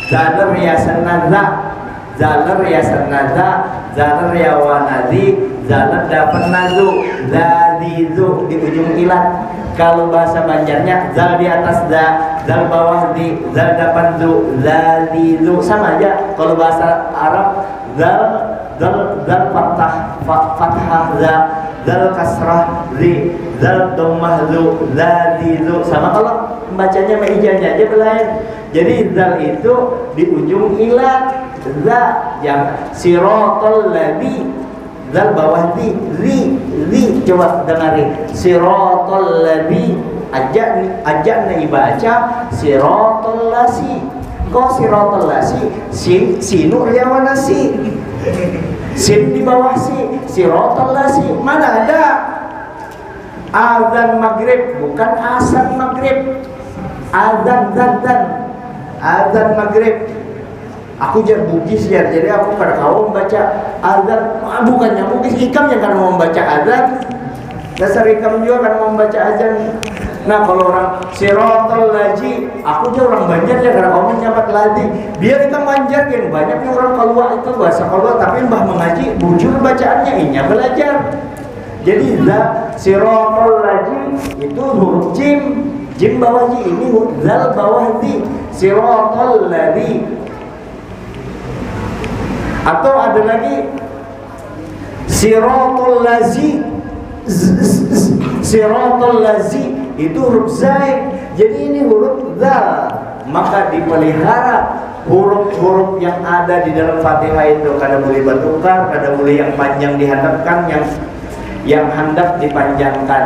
Zalar ya sanadza, zalar ya sanadza, zalar ya wanadi, zalar dapat nazu, zadizu di ujung ilat. Kalau bahasa Banjarnya zal di atas da, zal bawah di, zal depan zu, zadizu sama aja. Kalau bahasa Arab zal fathah za, zal kasrah zi, zal dhammah zu, zadizu sama. Kalau bacanya ma'ijanya aja belain. Jadi zal itu di ujung ilat, za yang siratal ladzi, zal bawah di, zi coba dengarin siratal ladzi, ajak nih baca siratal lasi. Kok siratal lasi? Sinur ya mana si? Sin di bawah si, siratal lasi. Mana ada azan maghrib, bukan asar maghrib. Azan maghrib. Aku jar bugis ya, jadi aku pada kau membaca azan. Bukannya bugis, ikam yang kan mau membaca azan. Dasar ikam juga kan mau membaca azan. Nah kalau orang siratal laji, aku aja orang Banjar ya, karena kamu nyabat ladi. Biar kita Banjar kan, banyaknya orang Kalua itu bahasa Kalua, tapi mbah mengaji bujur bacaannya, inya belajar. Jadi siratal laji itu huruf jim bawah ji, ini zal bawah di, siratal ladzi. Atau ada lagi siratul lazi. Siratul lazi itu huruf zai, jadi ini huruf za. Maka dipelihara huruf-huruf yang ada di dalam Fatihah itu. Kada boleh bertukar, kada boleh yang panjang dihandapkan, yang handap dipanjangkan.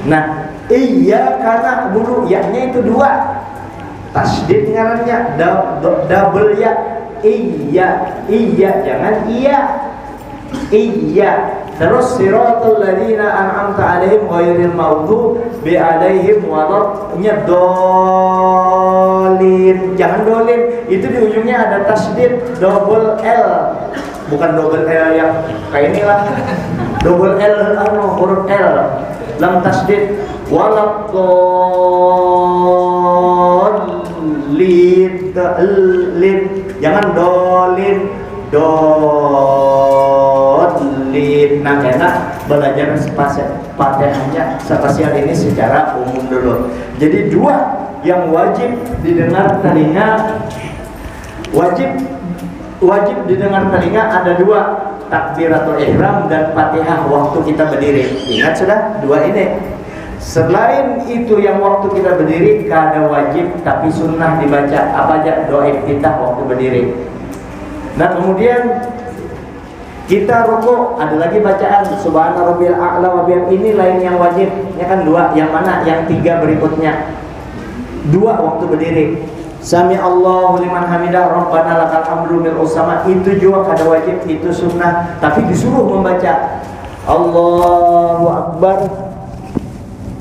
Nah, iya karena bulu ya-nya itu dua, tasdid ngarannya double ya. Iya jangan iya. Terus siratal ladzina an'amta 'alaihim ghairil maghdubi 'alaihim waladdallin. Jangan dolin, itu di ujungnya ada tasdid double L. Bukan double L yang kayak inilah. Double L huruf L. Lam tasdid waladdallin. Jangan dolin. Nah, karena belajar Fatihahnya spasial ini secara umum dulu. Jadi dua yang wajib didengar telinga, wajib didengar telinga ada dua, takbiratul ihram dan Fatihah waktu kita berdiri. Ingat sudah dua ini. Selain itu yang waktu kita berdiri kada wajib tapi sunnah dibaca. Apa aja? Doa iftitah waktu berdiri. Nah, kemudian kita rukuk, ada lagi bacaan subhana rabbil a'la wa bihamdihi. Ini lain yang wajib, ya kan dua. Yang mana? Yang tiga berikutnya. Dua waktu berdiri. Sami Allahu liman hamidah rabbana lakal hamdu mil usama. Itu juga kada wajib, itu sunnah, tapi disuruh membaca Allahu akbar.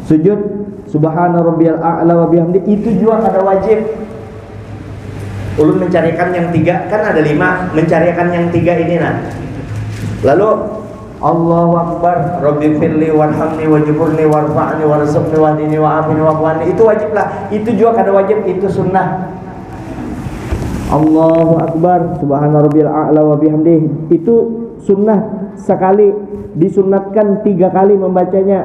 Sujud subhana rabbil a'la wa bihamdihi, itu juga kada wajib. Ulun mencarikan yang tiga, kan ada lima, mencarikan yang tiga ini nah. Lalu Allahu akbar, Rabbi firli warhamni wajburni warfa'ni warzuqni wahdini wa'afini wa'afwani. Itu wajib lah, itu juga kada wajib, itu sunnah. Allahu akbar, subhana rabbil a'la wa bihamdihi, itu sunnah sekali, disunnatkan 3 kali membacanya.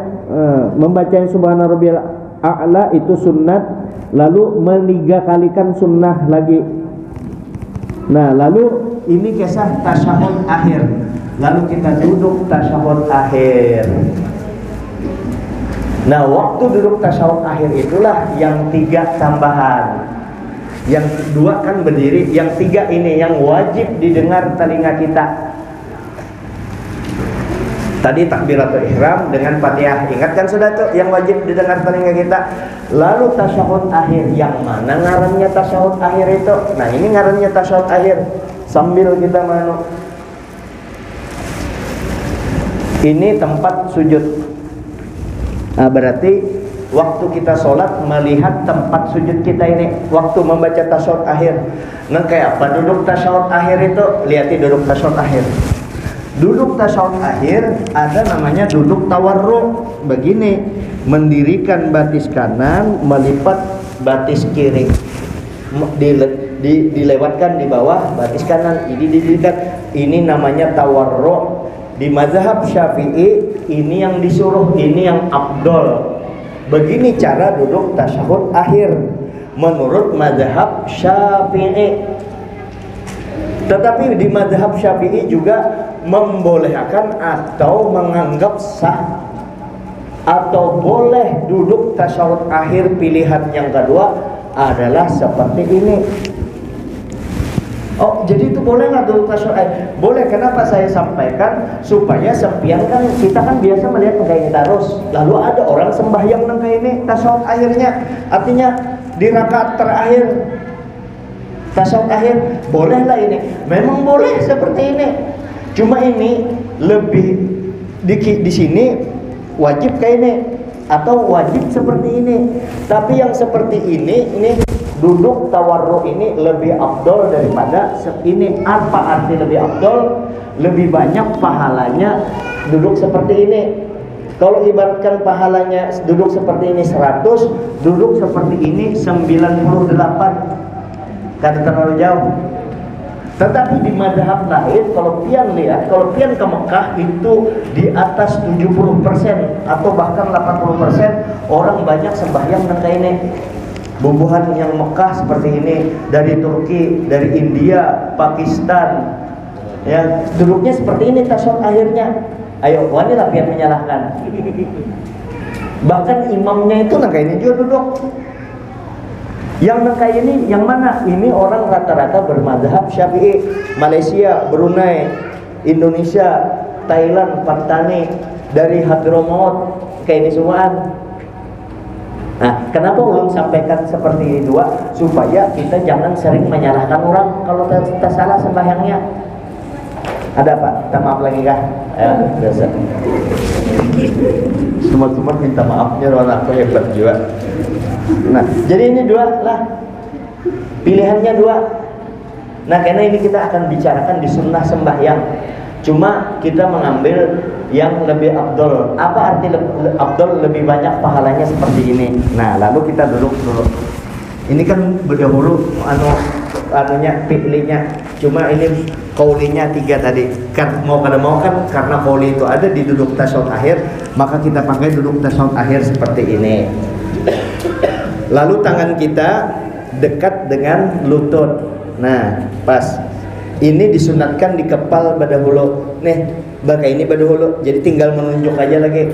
Membacanya subhana rabbil a'la itu sunnat, lalu 3 kalikan sunnah lagi. Nah, lalu ini kisah tasyahud akhir. Lalu kita duduk tasyahud akhir. Nah, waktu duduk tasyahud akhir itulah yang 3 tambahan. Yang 2 kan berdiri, yang 3 ini yang wajib didengar telinga kita. Tadi takbiratul ihram dengan Fatihah. Ingat kan sudah tuh yang wajib didengar telinga kita. Lalu tasyahud akhir. Yang mana ngarannya tasyahud akhir itu? Nah, ini ngarannya tasyahud akhir. Sambil kita ini tempat sujud. Nah, berarti waktu kita sholat melihat tempat sujud kita ini waktu membaca tasyahud akhir. Nah, kayak apa duduk tasyahud akhir itu? Lihati duduk tasyahud akhir. Duduk tasyahud akhir ada namanya duduk tawarruk. Begini, mendirikan batis kanan, melipat batis kiri, dilewatkan di bawah batis kanan, ini didirikan. Ini namanya tawarruk. Di mazhab Syafi'i ini yang disuruh, ini yang afdol. Begini cara duduk tasyahud akhir menurut mazhab Syafi'i. Tetapi di mazhab Syafi'i juga membolehkan atau menganggap sah atau boleh duduk tasyahud akhir. Pilihan yang kedua adalah seperti ini. Oh, jadi itu boleh nggak duduk tasyahud akhir? Boleh. Kenapa saya sampaikan? Supaya sempian kan kita kan biasa melihat kayak ini terus. Lalu ada orang sembahyang nang kayak ini tasyahud akhirnya. Artinya di rakaat terakhir tasyahud akhir bolehlah ini. Memang boleh seperti ini. Cuma ini lebih di sini wajib kayak ini atau wajib seperti ini. Tapi yang seperti ini duduk tawarruk ini lebih afdol daripada ini. Apa arti lebih afdol? Lebih banyak pahalanya duduk seperti ini. Kalau ibaratkan pahalanya duduk seperti ini 100, duduk seperti ini 98. Kada terlalu jauh. Tetapi di mazhab lain, kalau pian lihat, kalau pian ke Mekah itu di atas 70% atau bahkan 80% orang banyak sembahyang nang ini. Bubuhan yang Mekah seperti ini, dari Turki, dari India, Pakistan, ya duduknya seperti ini tasyahud akhirnya. Ayo, wanilah biar menyalahkan. Bahkan imamnya itu nangka ini juga duduk. Yang nangka ini yang mana? Ini orang rata-rata bermadzhab Syafi'i. Malaysia, Brunei, Indonesia, Thailand, Pakistani, dari Hadramaut, kayak ini semuaan. Nah, kenapa ulun sampaikan seperti ini dua? Supaya kita jangan sering menyalahkan orang kalau kita salah sembahyangnya. Ada Pak? Minta maaf lagi kah? Ya, biasa. Semua minta maafnya, orang aku hebat juga. Nah, jadi ini dua lah. Pilihannya dua. Nah, karena ini kita akan bicarakan di sunnah sembahyang. Cuma kita mengambil yang lebih afdol. Apa arti afdol? Lebih banyak pahalanya seperti ini. Nah, lalu kita duduk dulu. Ini kan berdahulu anunya fi'linya. Cuma ini qaulinya 3 tadi. Kan mau kada mau kan karena qauli itu ada di duduk tasyahud akhir, maka kita pakai duduk tasyahud akhir seperti ini. Lalu tangan kita dekat dengan lutut. Nah, pas. Ini disunatkan di kepal badahulu. Nih, baka ini badahulu. Jadi tinggal menunjuk aja lagi.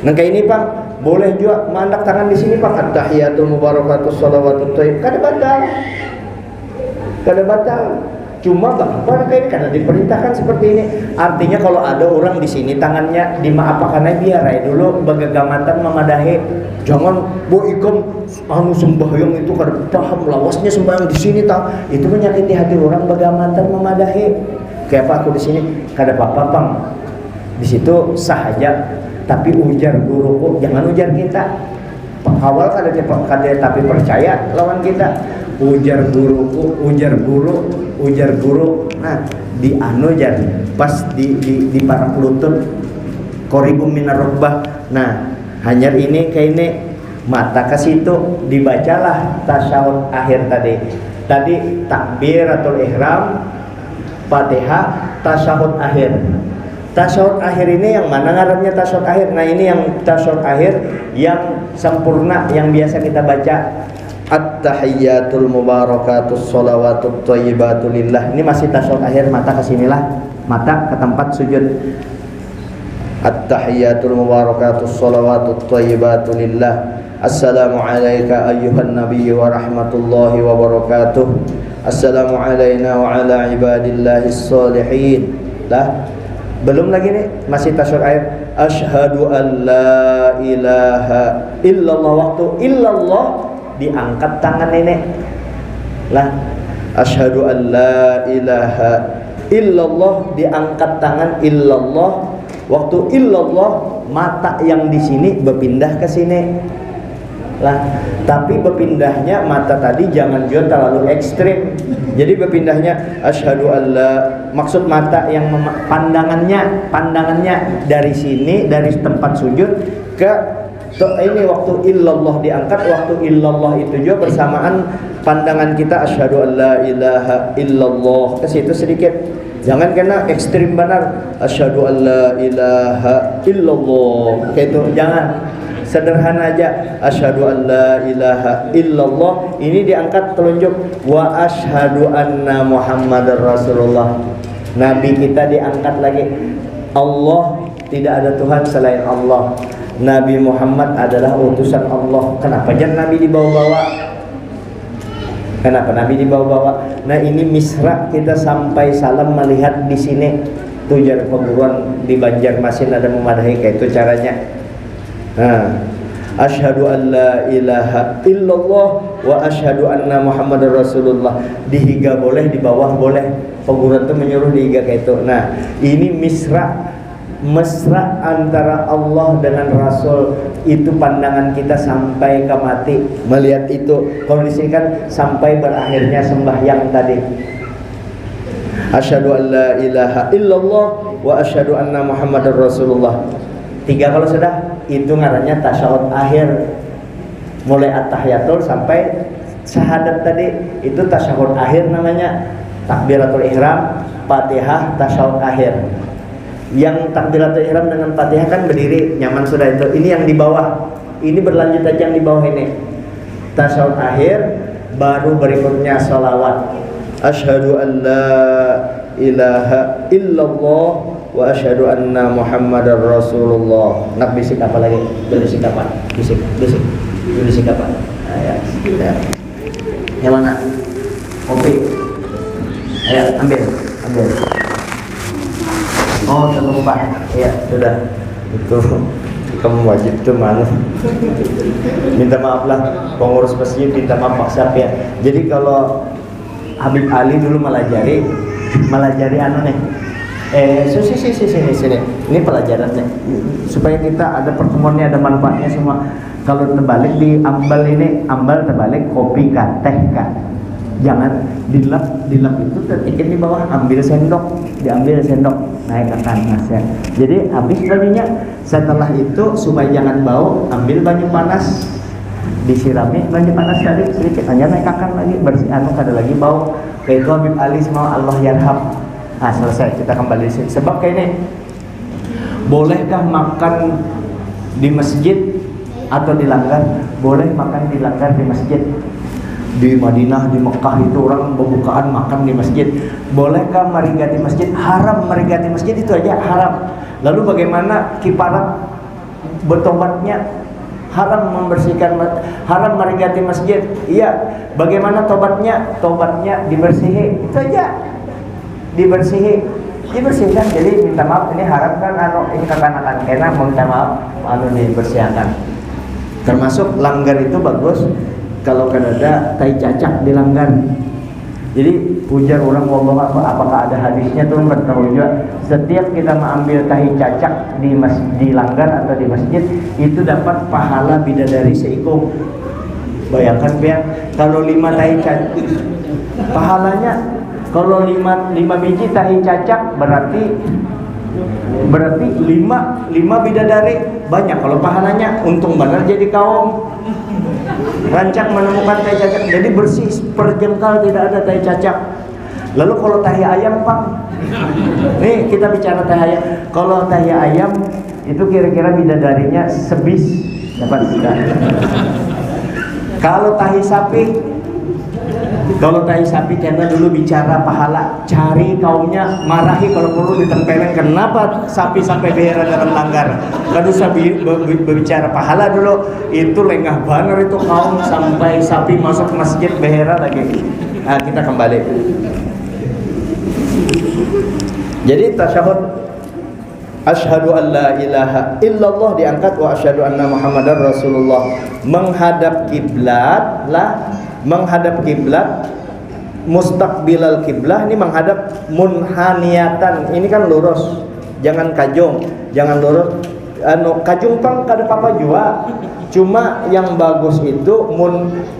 Nah, kayak ini Pak, boleh juga mandak tangan di sini Pak. At-tahiyatul mubarakatus shalawatut thayyib. Kada batal. Cuma Bapak kayak ini karena diperintahkan seperti ini. Artinya kalau ada orang di sini tangannya dimaafkan biar aja dulu bagagamatan memadahi. Jangan ikam sembahyang itu kada paham lawasnya sembahyang di sini tak. Itu menyakiti hati orang bagagamatan memadahi. Kayak apa aku di sini kada apa-apa Bang. Di situ sah aja. Tapi ujar guruku, jangan ujar kita. Awal kada tapi percaya lawan kita. Ujar guruku, ujar guru. Nah, di anu jar pas di parak lutut qoribum minar rubbah. Nah, hanya ini kayak ini mata ke situ dibacalah tasyahud akhir tadi. Tadi takbiratul ihram, Fatihah, tasyahud akhir. Tasyahud akhir ini yang mana ngarannya tasyahud akhir? Nah, ini yang tasyahud akhir yang sempurna yang biasa kita baca. At-tahiyyatul mubarakatus sholawatut thayyibatu lillah. Ini masih tasyahud akhir, mata ke sinilah, mata ke tempat sujud. At-tahiyyatul mubarakatus sholawatut thayyibatu lillah. Assalamu alayka ayyuhan nabiyyu wa rahmatullahi wa barakatuh. Assalamu alayna wa ala ibadillahis sholihin. Dah. Belum lagi nih, masih tasyahud akhir. Asyhadu an la ilaha illallah. Waktu illallah diangkat tangan nenek lah. Asyhadu an la ilaha illallah, diangkat tangan illallah. Waktu illallah mata yang di sini berpindah ke sini lah. Tapi berpindahnya mata tadi jangan juga terlalu ekstrim. Jadi berpindahnya asyhadu an la, maksud mata yang pandangannya dari sini, dari tempat sujud ke ini waktu illallah diangkat. Waktu illallah itu juga bersamaan pandangan kita asyhadu an la ilaha illallah ke situ sedikit. Jangan kena ekstrim benar asyhadu an la ilaha illallah kayak itu, jangan. Sederhana aja asyhadu an la ilaha illallah. Ini diangkat telunjuk wa asyhadu anna muhammadar rasulullah. Nabi kita diangkat lagi. Allah, tidak ada Tuhan selain Allah. Nabi Muhammad adalah utusan Allah. Kenapa jangan Nabi dibawa-bawa? Kenapa Nabi dibawa-bawa? Nah, ini misra kita sampai salam melihat di sini. Tujar perguruan di Banjarmasin ada memadahi kayak itu caranya. Nah, asyhadu an la ilaha illallah wa asyhadu anna muhammadar rasulullah. Dihiga boleh, di bawah boleh. Perguruan itu menyuruh dihiga kayak itu. Nah, ini mesra antara Allah dengan Rasul. Itu pandangan kita sampai ke mati melihat itu. Kalau di sini kan sampai berakhirnya sembahyang tadi. Asyhadu an la ilaha illallah wa asyhadu anna muhammadar rasulullah. 3 kalau sudah, itu ngarannya tasyahud akhir. Mulai at-tahiyatul sampai syahadat tadi, itu tasyahud akhir namanya. Takbiratul ihram, Fatihah, tasyahud akhir. Yang takbiratul ihram dengan Fatihah kan berdiri, nyaman sudah itu. Ini yang di bawah. Ini berlanjut aja yang di bawah ini. tasyahud akhir, baru berikutnya sholawat. Asyhadu an la ilaha illallah wa asyhadu anna muhammadar rasulullah. Nak bisik apa lagi? Bisik apa? Bisik apa? Ya. Yang mana? Kopi. Ayo ambil. Oh, lupa. Iya, sudah. Itu kamu wajib tuh mana? Minta maaf lah pengurus masjid, minta maaf Pak Syaf ya. Jadi kalau Habib Ali dulu melajari anu nih. Sini. Ini pelajarannya supaya kita ada pertemuannya, ada manfaatnya semua. Kalau terbalik di ambal terbalik, kopi kah, teh kah. Jangan dilap itu tertikin di bawah, diambil sendok, naik ke kanan ya. Jadi habis tadinya, setelah itu supaya jangan bau, ambil banyu panas, disirami banyu panas tadi sedikit, hanya naik kakan lagi, bersih kada lagi bau. Kayak itu Habib Ali semua Allah yarham. Nah selesai, kita kembali sini. Sebab kayak ini, bolehkah makan di masjid atau di langgar? Boleh makan di langgar di masjid. Di Madinah, di Mekah itu orang pembukaan makan di masjid. Bolehkah merigati masjid? Haram merigati masjid, itu aja haram. Lalu bagaimana kiparat bertobatnya? Haram membersihkan, haram merigati masjid. Iya, bagaimana tobatnya? Tobatnya dibersihi, itu aja. Dibersihkan. Jadi minta maaf, ini haram kan, ini kekanakan kena, minta maaf, dibersihkan. Termasuk langgar itu bagus kalau kan ada tai cacak di langgar. Jadi ujar orang wallah apakah ada hadisnya tuh bertahu juga. Setiap kita mengambil tahi cacak di langgar atau di masjid, itu dapat pahala bidadari seikung. Bayangkan biar kalau 5 tahi cacak, pahalanya kalau 5 biji tahi cacak berarti 5 bidadari, banyak kalau pahalanya. Untung benar jadi kaum rancak menemukan tahi cacak, jadi bersih perjengkal, tidak ada tahi cacak. Lalu kalau tahi ayam Pak, nih kita bicara tahi ayam. Kalau tahi ayam itu kira-kira bidadarinya sebis dapat tidak. Kalau tahi sapi karena dulu bicara pahala, cari kaumnya, marahi kalau perlu ditempelin. Kenapa sapi sampai beheran dalam langgar? Lalu sapi berbicara pahala dulu, itu lengah benar itu kaum sampai sapi masuk masjid beheran lagi. Nah, kita kembali. Jadi tasyahud asyhadu an la ilaha illallah diangkat, wa asyhadu anna muhammadar rasulullah. Menghadap kiblat mustaqbilal kiblah, ini menghadap munhaniatan. Ini kan lurus, jangan kajung, jangan lurus. Kajung pang kada apa jua. Cuma yang bagus itu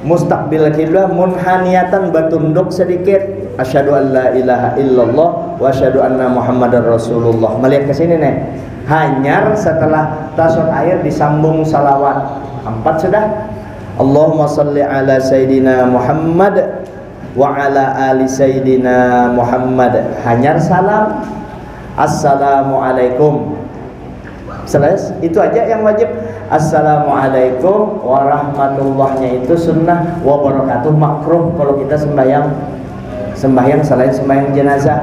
mustaqbil kiblah munhaniatan, bertunduk sedikit. Asyhadu an la ilaha illallah wa asyhadu anna muhammadar rasulullah. Melihat ke sini nih. Hanyar setelah tasyahud akhir disambung salawat. 4 sudah. Allahumma salli ala sayyidina Muhammad wa ala ali sayyidina Muhammad. Hanyar salam, assalamualaikum. Selesai, itu aja yang wajib. Assalamualaikum warahmatullahnya itu sunnah, wa barakatuh makruh kalau kita sembahyang selain sembahyang jenazah.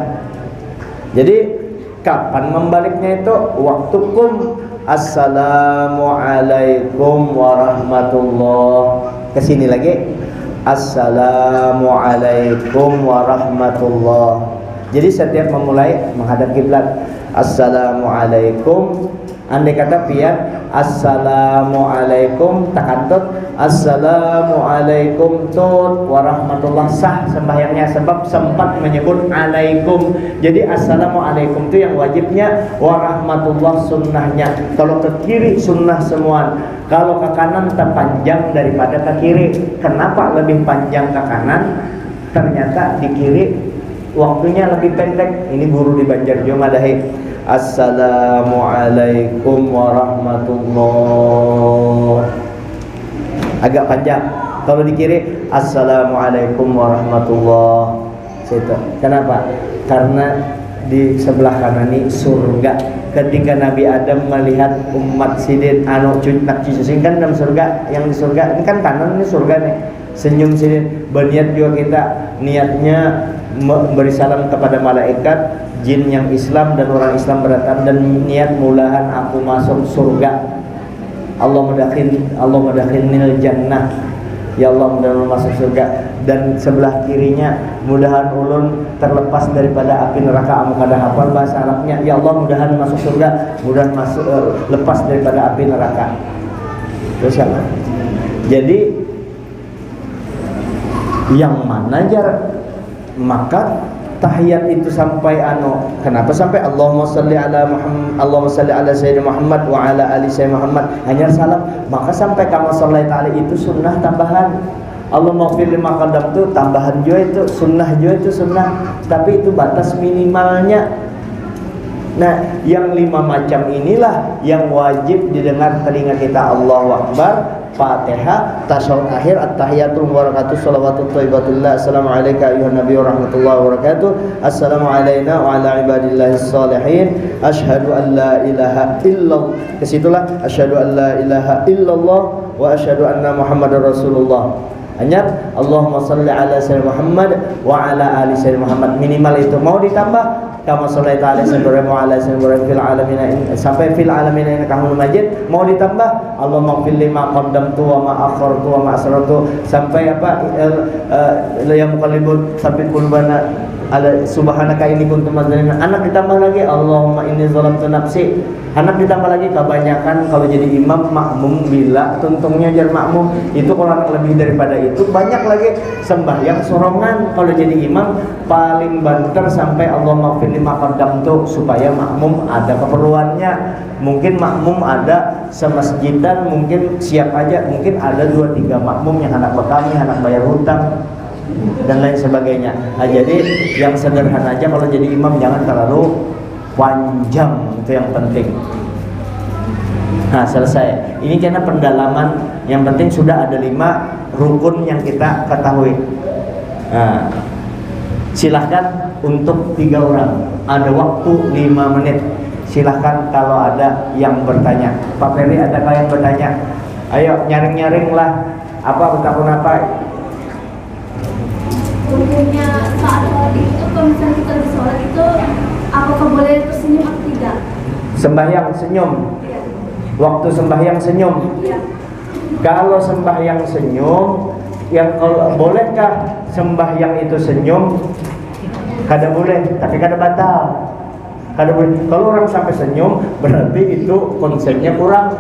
Jadi kapan membaliknya itu? Waktukum assalamualaikum warahmatullah. Kesini lagi assalamualaikum warahmatullah. Jadi setiap memulai menghadap kiblat, assalamualaikum. Andai kata pian assalamualaikum takantut, assalamualaikum tut warahmatullah, sah sembahyangnya sebab sempat menyebut alaikum. Jadi assalamualaikum itu yang wajibnya, warahmatullah sunnahnya. Kalau ke kiri sunnah semua, kalau ke kanan terpanjang daripada ke kiri. Kenapa lebih panjang ke kanan? Ternyata di kiri waktunya lebih pendek. Ini guru di Banjarjo madahi. Assalamualaikum warahmatullah, agak panjang. Kalau di kiri assalamualaikum warahmatullah. Situ. Kenapa? Karena di sebelah kanan ini surga. Ketika Nabi Adam melihat umat sidin anu nak cucu kan dalam surga, yang di surga ini kan kanan ini surga nih, senyum sidin. Berniat juga kita niatnya memberi salam kepada malaikat, jin yang Islam dan orang Islam berdatang, dan niat mulahan aku masuk surga. Allah mudakhinil jannah, ya Allah mudah-mudahan masuk surga. Dan sebelah kirinya mudahan ulun terlepas daripada api neraka. Amu kada hafal bahasa Arabnya, ya Allah mudahan masuk surga, mudahan masuk lepas daripada api neraka. Terus apa? Jadi yang mana jar, maka tahiyat itu sampai kenapa sampai Allahumma shalli ala Muhammad, Allahumma shalli ala Sayyidina Muhammad wa ala ali Sayyidina Muhammad, hanya salam. Maka sampai kama sholli ta'ala itu sunnah tambahan. Allahumma fir lima qadam itu tambahan juga, itu sunnah juga, itu sunnah, tapi itu batas minimalnya. Nah, yang 5 macam inilah yang wajib didengar telinga kita. Allahu Akbar, Fatihah, tasyahud akhir, at-tahiyatul mubarakatuh, shalawatut thayyibatullah, assalamu alayka ayyuhan nabiy wa rahmatullahi wa barakatuh, assalamu alayna wa ala ibadillahis shalihin, asyhadu an la ilaha illallah, kesitulah asyhadu an la ilaha illallah wa asyhadu anna muhammadar rasulullah. Hanya Allahumma shalli ala sayyidina Muhammad wa ala ali sayyidina Muhammad, minimal itu. Mau ditambah kama shallaita ala sayyidina Ibrahim wa ala sayyidina Ibrahim fil alamin sampai fil alamin innaka Hamidum Majid. Mau ditambah Allahumma fil lima qaddamtu wa ma akhartu wa ma asrartu sampai yang muqallibun sampai qulbana ala subhanaka inni kuntu mazalimin. Anak ditambah lagi Allahumma inni zalamtu nafsi. Anak ditambah lagi. Kebanyakan kalau jadi imam makmum bila tuntungnya jar makmum itu kurang lebih daripada itu. Banyak lagi sembahyang sorongan kalau jadi imam, paling banter sampai Allahumma fir lima qaddamtu, supaya makmum ada keperluannya. Mungkin makmum ada semasjidan, mungkin siap aja, mungkin ada 2-3 makmum yang anak bekami, anak bayar hutang dan lain sebagainya. Nah, jadi yang sederhana aja kalau jadi imam, jangan terlalu panjang, itu yang penting. Nah, selesai. Ini karena pendalaman, yang penting sudah ada 5 rukun yang kita ketahui. Nah, silahkan untuk 3 orang, ada waktu 5 menit. Silahkan kalau ada yang bertanya. Pak Ferry, adakah yang bertanya? Ayo nyaring-nyaring lah. Apa bertakun apa? Hukumnya saat sholat itu, kalau misalnya kita lagi sholat itu, apakah boleh tersenyum atau tidak? Sembahyang senyum. Iya. Waktu sembahyang senyum. Iya. Kalau sembahyang senyum, yang kalau bolehkah sembahyang itu senyum? Kada boleh, tapi kada batal. Kada boleh. Kalau orang sampai senyum, berarti itu konsepnya kurang.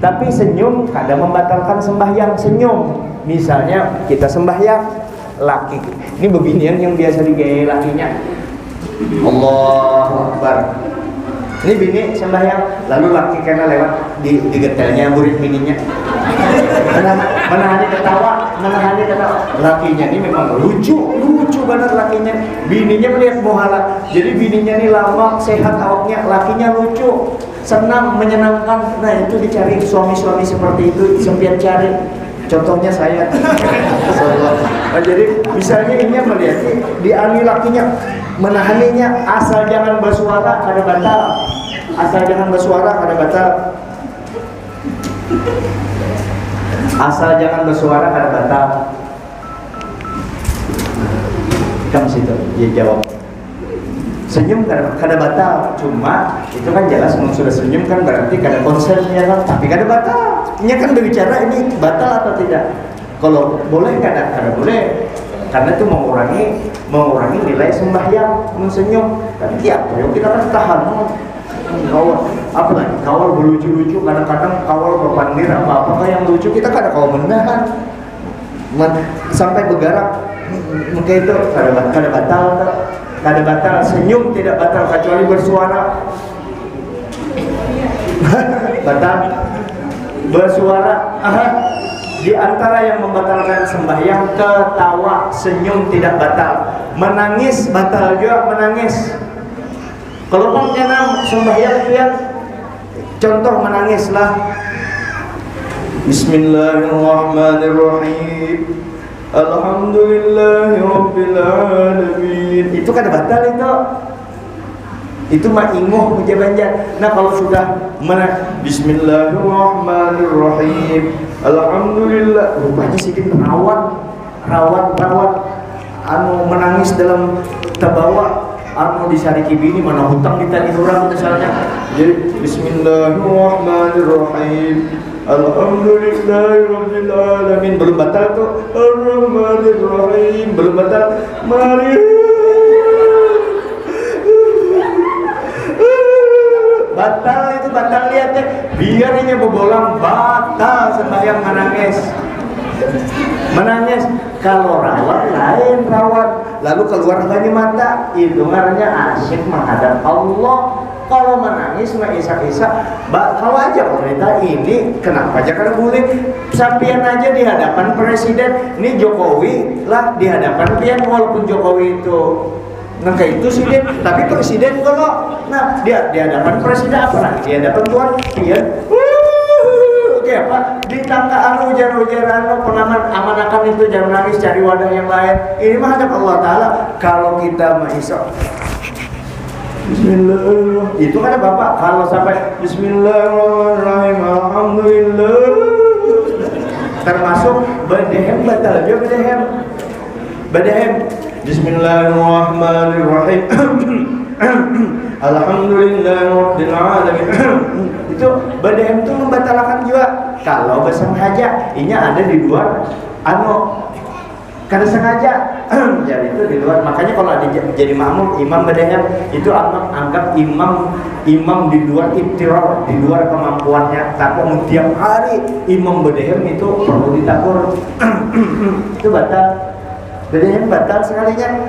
Tapi senyum kada membatalkan sembahyang. Senyum, misalnya kita sembahyang, laki ini beginian yang biasa digaya lakinya, Allahu Akbar. Ini bini sembahyang, lalu laki karena lewat digetelnya murid bininya, menahani ketawa. Lakinya ini memang lucu banget lakinya. Bininya melihat muhala, jadi bininya ini lama sehat awaknya, lakinya lucu, senang, menyenangkan. Nah, itu dicari suami-suami seperti itu, sempian cari. Contohnya saya. Nah, jadi misalnya ini melihat diani lakinya, menahaninya, asal jangan bersuara kada batal. Asal jangan bersuara kada batal. Asal jangan bersuara kada batal. Kamu situ dia jawab. Senyum kada batal, cuma itu kan jelas sudah senyum kan berarti kada konsennya kan, tapi kada batal. Ini kan berbicara ini batal atau tidak. Kalau boleh kada boleh, karena itu mengurangi nilai sembahyang, mensenyum. Tapi tiap yang kita kan tahan kawal, apa lagi kawal berlucu-lucu, kadang-kadang kawal berpandir apa yang lucu, kita kada kawal menahan sampai bergerak. Mungkin itu kada batal. Kada batal, senyum tidak batal kecuali bersuara. Batal bersuara. Di antara yang membatalkan sembahyang, ketawa, senyum tidak batal. Menangis batal juga, menangis. Kalau kan sembahyang itu ya, contoh menangislah. Bismillahirrahmanirrahim. Alhamdulillahi Rabbil Alamin. Itu kada batal itu. Itu mah ingoh puja banjar. Nah kalau sudah Bismillahirrahmanirrahim, Alhamdulillah, rupanya sedikit rawat anu menangis dalam tabawa anu disariki bini mana hutang di tadi orang misalnya. Jadi Bismillahirrahmanirrahim, Alhamdulillahirabbil alamin, belum batal tuh. Ar-Rahmanirrahim belum batal. Mari batal itu batal, lihat deh, biar ini bobolang batal sembahyang menangis. Kalau rawat lain rawat, lalu keluar banyak mata, itu namanya asyik menghadap Allah. Kalau menangis mah isak-isak bakal aja pemerintah ini. Kenapa aja karena boleh sampian aja di hadapan presiden. Ini Jokowi lah di hadapan pian, walaupun Jokowi itu nah kayak itu sih dia, tapi presiden kalau nah dia di hadapan presiden apa lagi di hadapan Tuhan dia oke apa ditangka anu ujar-ujaran pengaman amanakan itu jangan nangis, cari wadah yang lain. Ini mah hadap Allah Ta'ala. Kalau kita mah iso Bismillahirrahmanirrahim, itu kan Bapak kalau sampai Bismillahirrahmanirrahim, Alhamdulillah, termasuk bedehem batal aja bedehem. Bismillahirrahmanirrahim, Alhamdulillahirabbil alamin. Itu bedehem itu membatalkan juga. Kalau bersengaja, ini ada di luar karena sengaja. Jadi itu di luar. Makanya kalau ada jadi makmum imam bedehem itu anggap imam di luar ibtirar, di luar kemampuannya. Tapi tiap hari imam bedehem itu perlu ditakur. Itu batal. Bedehem batal sekalinya.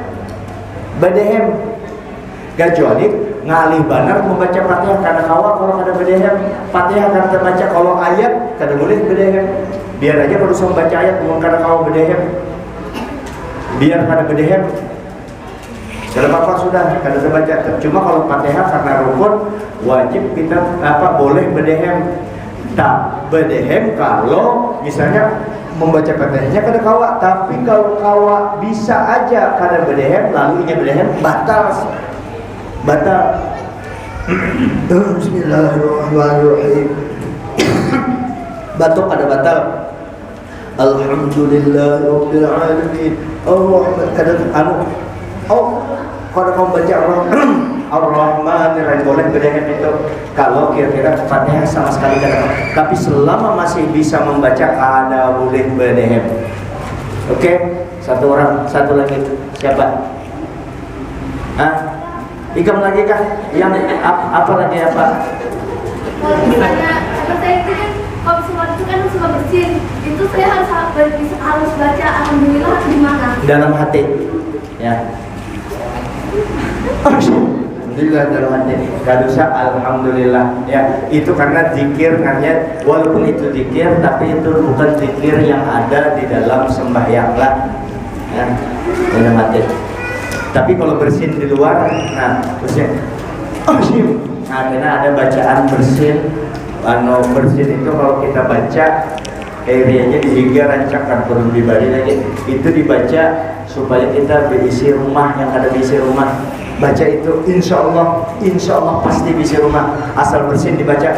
Bedehem kecuali ngalih banar membaca Fatihah karena kalau ada bedehem. Fatihah akan terbaca, kalau ayat kada boleh bedehem. Biar aja berusaha membaca ayat karena kalau bedehem. Biar kada bedehem. Kalau apa sudah kada terbaca. Cuma kalau Fatihah karena rukun wajib kita boleh bedehem. Tak bedehem kalau misalnya membaca Fatihahnya kada kawa, tapi kalau kawa bisa aja kada bedehem, lalu inya bedehem batal. Bismillahirrahmanirrahim. Batuk kada batal. Alhamdulillahirabbil alamin. Ar-Rahman kada kada kau baca Ar-Rahmanirrahim boleh bedehem itu kalau kira-kira Fatihah sama sekali kada. Tapi selama masih bisa membaca kada boleh bedehem. Oke, satu lagi siapa? Ikam lagi kah? Yang apa lagi apa? Kalau misalnya saya itu kan kalau sholat itu kan suka bersin, itu saya harus baca alhamdulillah di mana? Dalam hati, ya. Alhamdulillah dalam hati. Kadusa alhamdulillah, ya. Itu karena zikir, karena walaupun itu zikir, tapi itu bukan zikir yang ada di dalam sembahyang lah, ya. Dalam hati. Tapi kalau bersin di luar, nah bersin. Nah, karena ada bacaan bersin. Bersin itu kalau kita baca airnya dihiga rancakan turun pribadi lagi. Itu dibaca supaya kita berisi rumah yang ada di isi rumah. Baca itu insya Allah pasti bisa rumah. Asal bersin dibaca.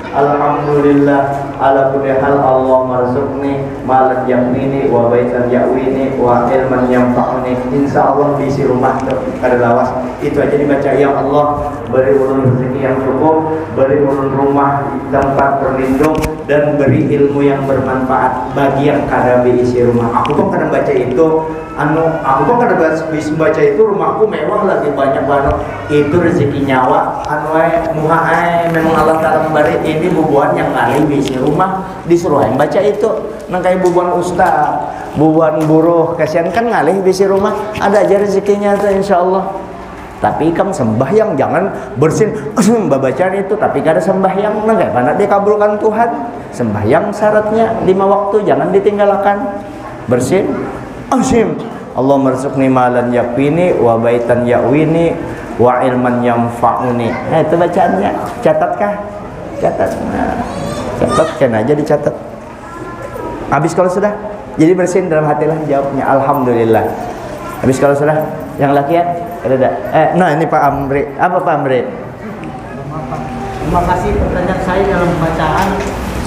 Alhamdulillah ala kulli hal Allah marzuqni malan yaqini wa baitan ya'wini wa ilman yanfa'uni. Insyaallah bisi rumah itu kada lawas. Itu aja dibaca. Ya Allah, beri ulun rezeki yang cukup, beri ulun rumah tempat berlindung, dan beri ilmu yang bermanfaat bagi yang kada isi rumah. Aku kok kada baca itu aku kok kada bisa baca itu, rumahku mewah lagi banyak banget. Itu rezeki nyawa memang Allah Ta'ala memberi. Ini bubuan yang kali bisi rumah disuruh yang baca itu. Nang kayak bubuan ustaz, bubuan buruh, kasihan kan ngalih bisi rumah. Ada aja rezekinya tuh insyaallah. Tapi kamu sembahyang jangan bersin babacaan itu tapi kada sembahyang. Nah kayak mana dikabulkan Tuhan? Sembahyang syaratnya 5 waktu, jangan ditinggalkan. Bersin Allah marzuqni malan yakfini wa baitan ya'wini wa ilman yanfa'uni. Nah itu bacaannya. Catatkah? Catat. Nah, catatkan aja, dicatat. Habis kalau sudah jadi bersin dalam hati lah, jawabnya alhamdulillah. Habis kalau sudah Yang laki ya? Ada. Nah ini Pak Amri. Apa Pak Amri? Terima kasih pertanyaan saya dalam bacaan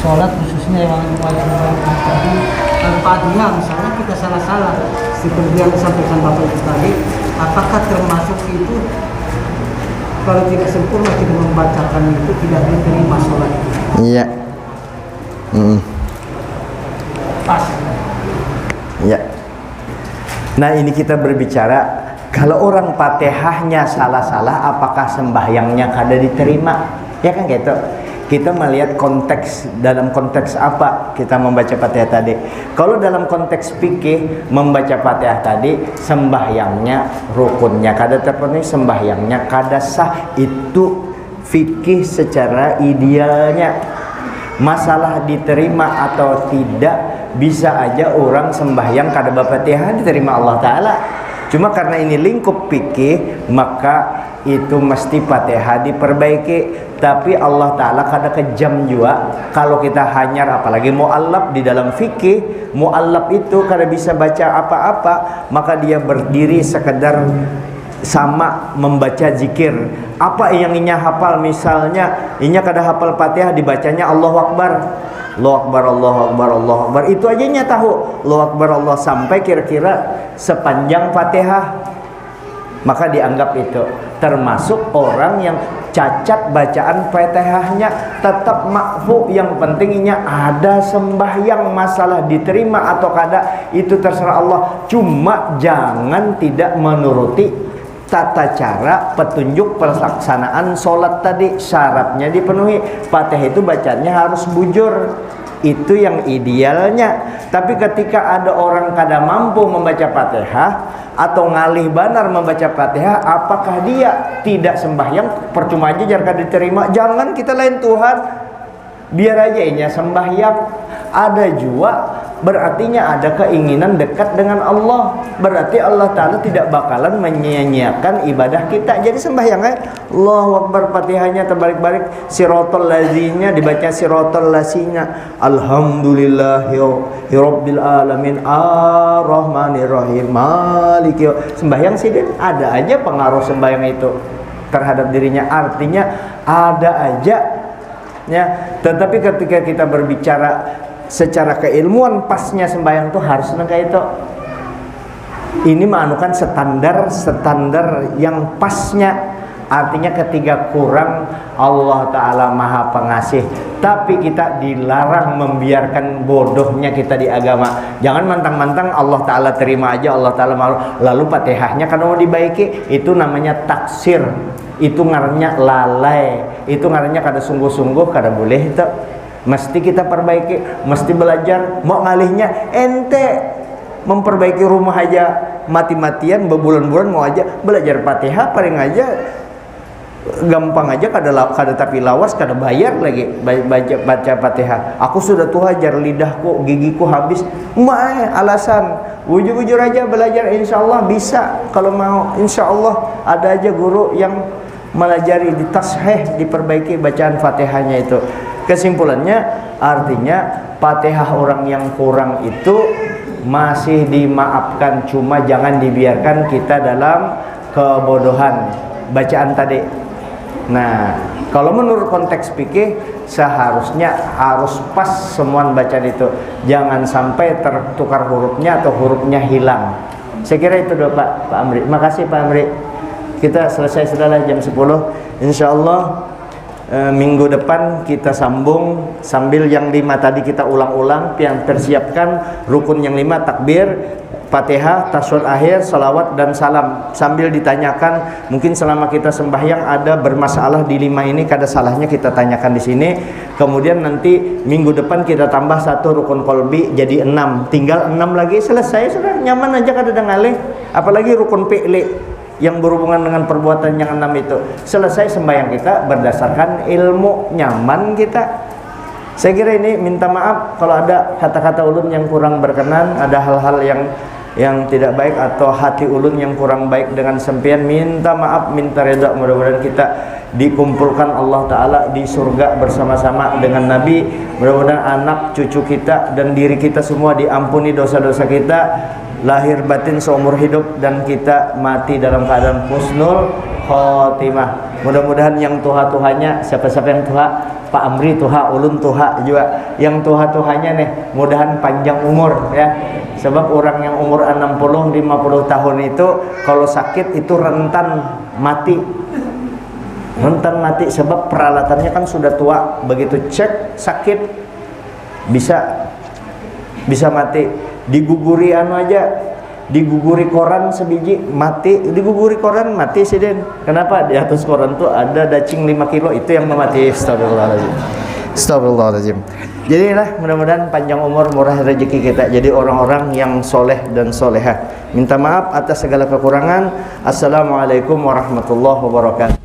sholat khususnya yang wajib tadi Al-Fatihah misalnya kita salah-salah seperti yang disampaikan Bapak itu tadi, apakah termasuk itu kalau tidak sempurna kita membacakan itu tidak diterima sholat? Iya. Pas. Iya. Nah ini kita berbicara kalau orang Fatihahnya salah-salah, apakah sembahyangnya kada diterima? Ya kan gitu. Kita melihat konteks, dalam konteks apa kita membaca Fatihah tadi. Kalau dalam konteks fikih membaca Fatihah tadi, sembahyangnya rukunnya kada terpenuhi, sembahyangnya kada sah, itu fikih secara idealnya. Masalah diterima atau tidak, bisa aja orang sembahyang kada Fatihah diterima Allah Ta'ala. Cuma karena ini lingkup fikih, maka itu mesti Fatihah diperbaiki. Tapi Allah Ta'ala kada kejam juga kalau kita hanyar, apalagi mu'allab di dalam fikih. Mu'allab itu kada bisa baca apa-apa, maka dia berdiri sekedar sama membaca zikir. Apa yang inya hafal, misalnya inya kada hafal Fatihah, dibacanya Allahu Akbar, Allahu Akbar, Allahu Akbar, Allahu Akbar, itu aja nya tahu Allahu Akbar, Allah sampai kira-kira sepanjang Fatihah, maka dianggap itu termasuk orang yang cacat bacaan Fatihahnya, tetap makfu. Yang pentingnya ada sembahyang, masalah diterima atau kada itu terserah Allah. Cuma jangan tidak menuruti tata cara petunjuk pelaksanaan sholat tadi, syaratnya dipenuhi. Fatihah itu bacanya harus bujur, itu yang idealnya. Tapi ketika ada orang kada mampu membaca Fatihah atau ngalih banar membaca Fatihah, apakah dia tidak sembahyang? Percuma aja jar kada diterima. Jangan kita lain Tuhan, biar aja inya sembahyang. Ada juga berartinya ada keinginan dekat dengan Allah, berarti Allah Ta'ala tidak bakalan menyia-nyiakan ibadah kita. Jadi sembahyang Allahu Akbar, Fatihahnya terbalik-balik, sirotol lazinya dibaca sirotol lazinya, Alhamdulillahi Rabbil Alamin Ar-Rahmanir-Rahim Maliki. Sembahyang sih ada aja pengaruh sembahyang itu terhadap dirinya, artinya ada aja ya. Tetapi ketika kita berbicara secara keilmuan, pasnya sembahyang itu harus kayak itu. Ini menganukan standar yang pasnya. Artinya ketika kurang, Allah Ta'ala Maha Pengasih, tapi kita dilarang membiarkan bodohnya kita di agama. Jangan mantang-mantang Allah Ta'ala terima aja, Allah Ta'ala malu, lalu Fatihahnya kalau mau dibaiki, itu namanya taksir, itu ngarannya lalai, itu ngarannya kada sungguh-sungguh, kada boleh itu. Mesti kita perbaiki, mesti belajar. Mau ngalihnya ente memperbaiki rumah aja mati-matian, berbulan-bulan mau aja belajar Fatihah, paling aja gampang aja, kada tapi lawas, kada bayar lagi baca Fatihah. Aku sudah tuh hajar, lidahku, gigiku habis. Alasan ujur-ujur aja belajar, insya Allah bisa. Kalau mau, insya Allah ada aja guru yang melajari, ditasheh, diperbaiki bacaan Fatihahnya itu. Kesimpulannya, artinya Fatihah orang yang kurang itu masih dimaafkan, cuma jangan dibiarkan kita dalam kebodohan bacaan tadi. Nah, kalau menurut konteks fikih seharusnya harus pas semua bacaan itu, jangan sampai tertukar hurufnya atau hurufnya hilang. Saya kira itu doa Pak Amri. Makasih Pak Amri. Kita selesai sudahlah jam 10. Insyaallah minggu depan kita sambung, sambil yang 5 tadi kita ulang-ulang, yang tersiapkan rukun yang 5, takbir, Fatihah, tasyahud akhir, salawat dan salam. Sambil ditanyakan, mungkin selama kita sembahyang ada bermasalah di 5 ini, kada salahnya kita tanyakan di sini. Kemudian nanti minggu depan kita tambah 1 rukun qalbi jadi 6. Tinggal 6 lagi, selesai sudah, nyaman aja kada ada ngalih. Apalagi rukun fi'li yang berhubungan dengan perbuatan yang 6 itu. Selesai sembahyang kita berdasarkan ilmu, nyaman kita. Saya kira ini, minta maaf kalau ada kata-kata ulun yang kurang berkenan, ada hal-hal yang tidak baik atau hati ulun yang kurang baik dengan sempian, minta maaf, minta reda. Mudah-mudahan kita dikumpulkan Allah Ta'ala di surga bersama-sama dengan Nabi. Mudah-mudahan anak cucu kita dan diri kita semua diampuni dosa-dosa kita, lahir batin seumur hidup dan kita mati dalam keadaan husnul khotimah. Mudah-mudahan yang tuha-tuhanya, siapa-siapa yang tuha, Pak Amri tuha, Ulun tuha juga. Yang tuha-tuhanya nih, mudahan panjang umur ya. Sebab orang yang umur 60-50 tahun itu kalau sakit itu rentan mati. Rentan mati sebab peralatannya kan sudah tua. Begitu cek sakit bisa mati. Diguguri anu aja, diguguri koran sebiji mati, diguguri koran mati sih Den. Kenapa? Di atas koran tuh ada dacing 5 kilo, itu yang mati. Astagfirullahaladzim. Astagfirullahaladzim. Jadilah mudah-mudahan panjang umur, murah rezeki kita, jadi orang-orang yang soleh dan solehah. Minta maaf atas segala kekurangan. Assalamualaikum warahmatullahi wabarakatuh.